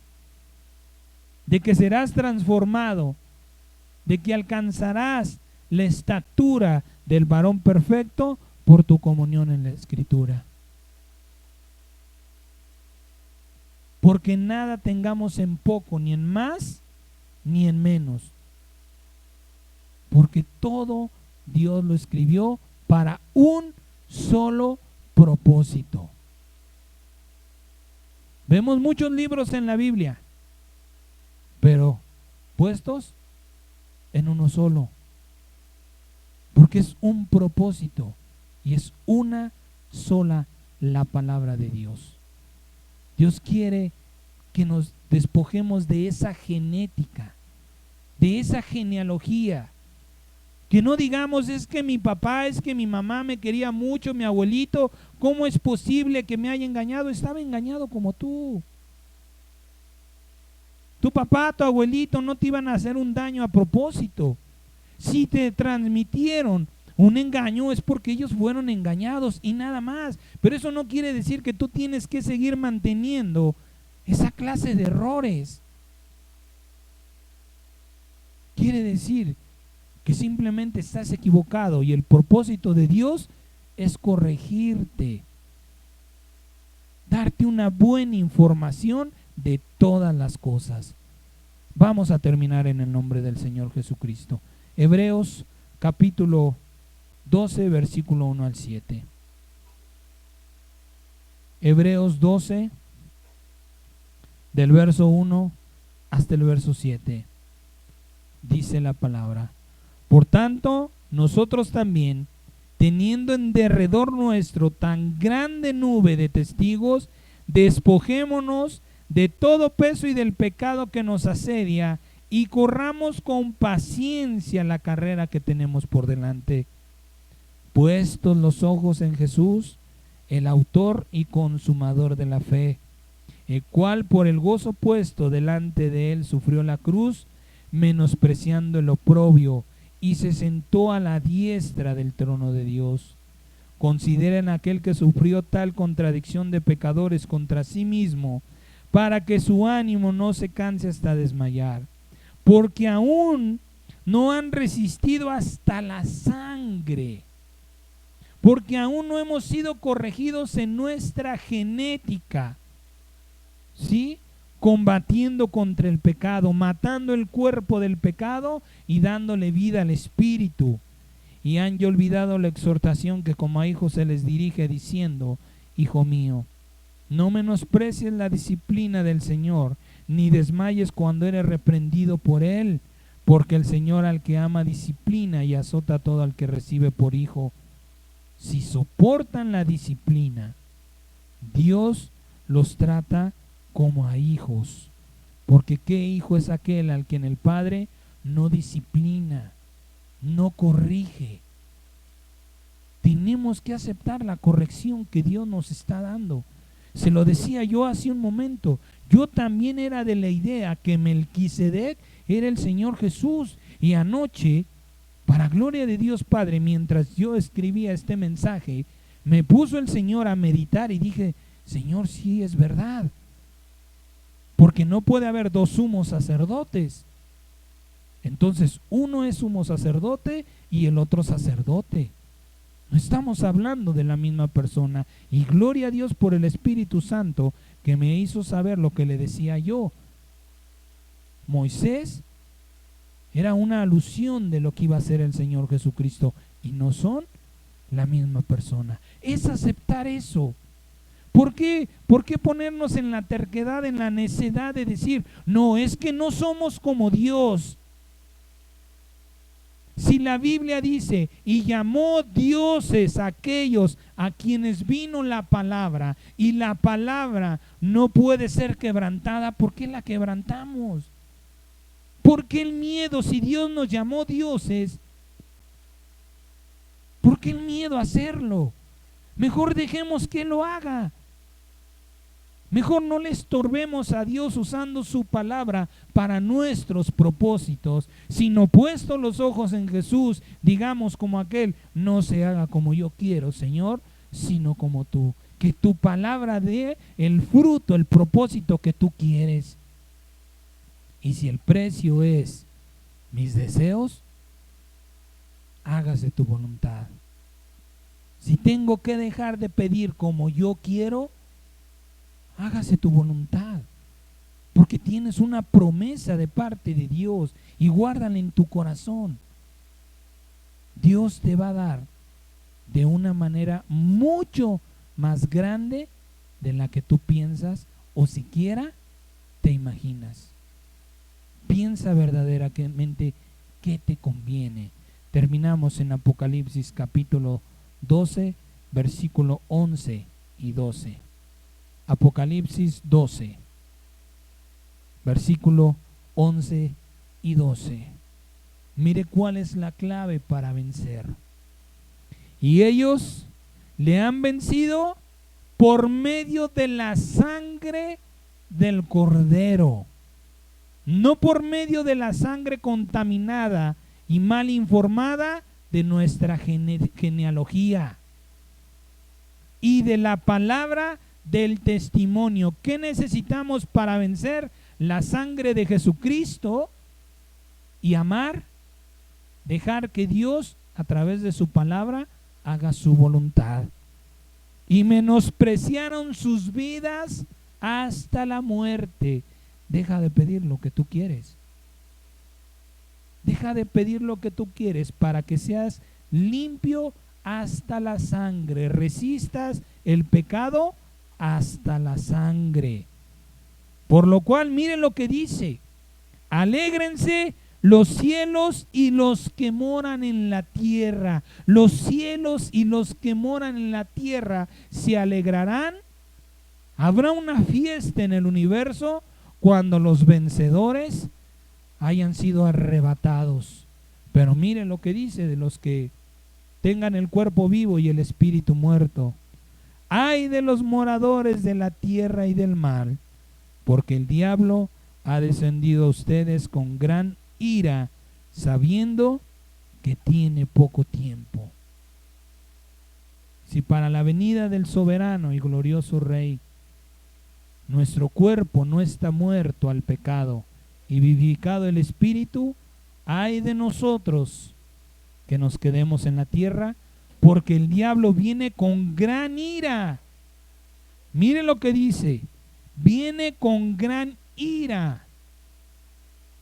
A: de que serás transformado, de que alcanzarás la estatura del varón perfecto? Por tu comunión en la escritura. Porque nada tengamos en poco, ni en más, ni en menos. Porque todo Dios lo escribió para un solo propósito. Vemos muchos libros en la Biblia, pero puestos en uno solo. Porque es un propósito y es una sola la palabra de Dios. Dios quiere que nos despojemos de esa genética, de esa genealogía. Que no digamos, es que mi papá, es que mi mamá me quería mucho, mi abuelito, ¿cómo es posible que me haya engañado? Estaba engañado como tú. Tu papá, tu abuelito no te iban a hacer un daño a propósito. Si te transmitieron un engaño es porque ellos fueron engañados y nada más. Pero eso no quiere decir que tú tienes que seguir manteniendo esa clase de errores. Quiere decir que simplemente estás equivocado y el propósito de Dios es corregirte, darte una buena información de todas las cosas. Vamos a terminar en el nombre del Señor Jesucristo. Hebreos capítulo 12, versículo 1 al 7. Hebreos 12, del verso 1 hasta el verso 7. Dice la palabra: por tanto, nosotros también, teniendo en derredor nuestro tan grande nube de testigos, despojémonos de todo peso y del pecado que nos asedia, y corramos con paciencia la carrera que tenemos por delante, puestos los ojos en Jesús, el autor y consumador de la fe, el cual por el gozo puesto delante de él sufrió la cruz, menospreciando el oprobio, y se sentó a la diestra del trono de Dios. Consideren aquel que sufrió tal contradicción de pecadores contra sí mismo, para que su ánimo no se canse hasta desmayar, porque aún no han resistido hasta la sangre, porque aún no hemos sido corregidos en nuestra genética, ¿sí? Combatiendo contra el pecado, matando el cuerpo del pecado y dándole vida al espíritu. Y han ya olvidado la exhortación que como a hijos se les dirige, diciendo: hijo mío, no menosprecies la disciplina del Señor, ni desmayes cuando eres reprendido por Él, porque el Señor al que ama disciplina y azota a todo al que recibe por hijo. Si soportan la disciplina, Dios los trata como a hijos, porque ¿qué hijo es aquel al que en el Padre no disciplina, no corrige? Tenemos que aceptar la corrección que Dios nos está dando. Se lo decía yo hace un momento. Yo también era de la idea que Melquisedec era el Señor Jesús. Y anoche, para gloria de Dios Padre, mientras yo escribía este mensaje, me puso el Señor a meditar y dije, Señor, sí es verdad. Porque no puede haber dos sumos sacerdotes. Entonces, uno es sumo sacerdote y el otro sacerdote. No estamos hablando de la misma persona. Y gloria a Dios por el Espíritu Santo que me hizo saber lo que le decía yo. Moisés era una alusión de lo que iba a ser el Señor Jesucristo y no son la misma persona. Es aceptar eso. ¿Por qué? ¿Por qué ponernos en la terquedad, en la necedad de decir, no, es que no somos como Dios? Si la Biblia dice, y llamó dioses a aquellos a quienes vino la palabra, y la palabra no puede ser quebrantada, ¿por qué la quebrantamos? ¿Por qué el miedo? Si Dios nos llamó dioses, ¿por qué el miedo a hacerlo? Mejor dejemos que lo haga. Mejor no le estorbemos a Dios usando su palabra para nuestros propósitos, sino puesto los ojos en Jesús, digamos como aquel, no se haga como yo quiero, Señor, sino como tú. Que tu palabra dé el fruto, el propósito que tú quieres. Y si el precio es mis deseos, hágase tu voluntad. Si tengo que dejar de pedir como yo quiero, hágase tu voluntad, porque tienes una promesa de parte de Dios y guárdala en tu corazón. Dios te va a dar de una manera mucho más grande de la que tú piensas o siquiera te imaginas. Piensa verdaderamente qué te conviene. Terminamos en Apocalipsis capítulo 12, versículo 11 y 12. Apocalipsis 12, versículo 11 y 12. Mire cuál es la clave para vencer. Y ellos le han vencido por medio de la sangre del Cordero, no por medio de la sangre contaminada y mal informada de nuestra genealogía y de la palabra del testimonio. ¿Qué necesitamos para vencer? La sangre de Jesucristo y amar, dejar que Dios a través de su palabra haga su voluntad. Y menospreciaron sus vidas hasta la muerte. Deja de pedir lo que tú quieres. Deja de pedir lo que tú quieres para que seas limpio hasta la sangre. Resistas el pecado hasta la sangre. Por lo cual, miren lo que dice: alégrense los cielos y los que moran en la tierra. Los cielos y los que moran en la tierra se alegrarán. Habrá una fiesta en el universo cuando los vencedores hayan sido arrebatados. Pero miren lo que dice de los que tengan el cuerpo vivo y el espíritu muerto. Ay de los moradores de la tierra y del mar, porque el diablo ha descendido a ustedes con gran ira, sabiendo que tiene poco tiempo. Si para la venida del soberano y glorioso Rey nuestro cuerpo no está muerto al pecado y vivificado el espíritu, ay de nosotros que nos quedemos en la tierra, porque el diablo viene con gran ira. Mire lo que dice: viene con gran ira,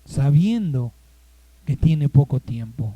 A: sabiendo que tiene poco tiempo.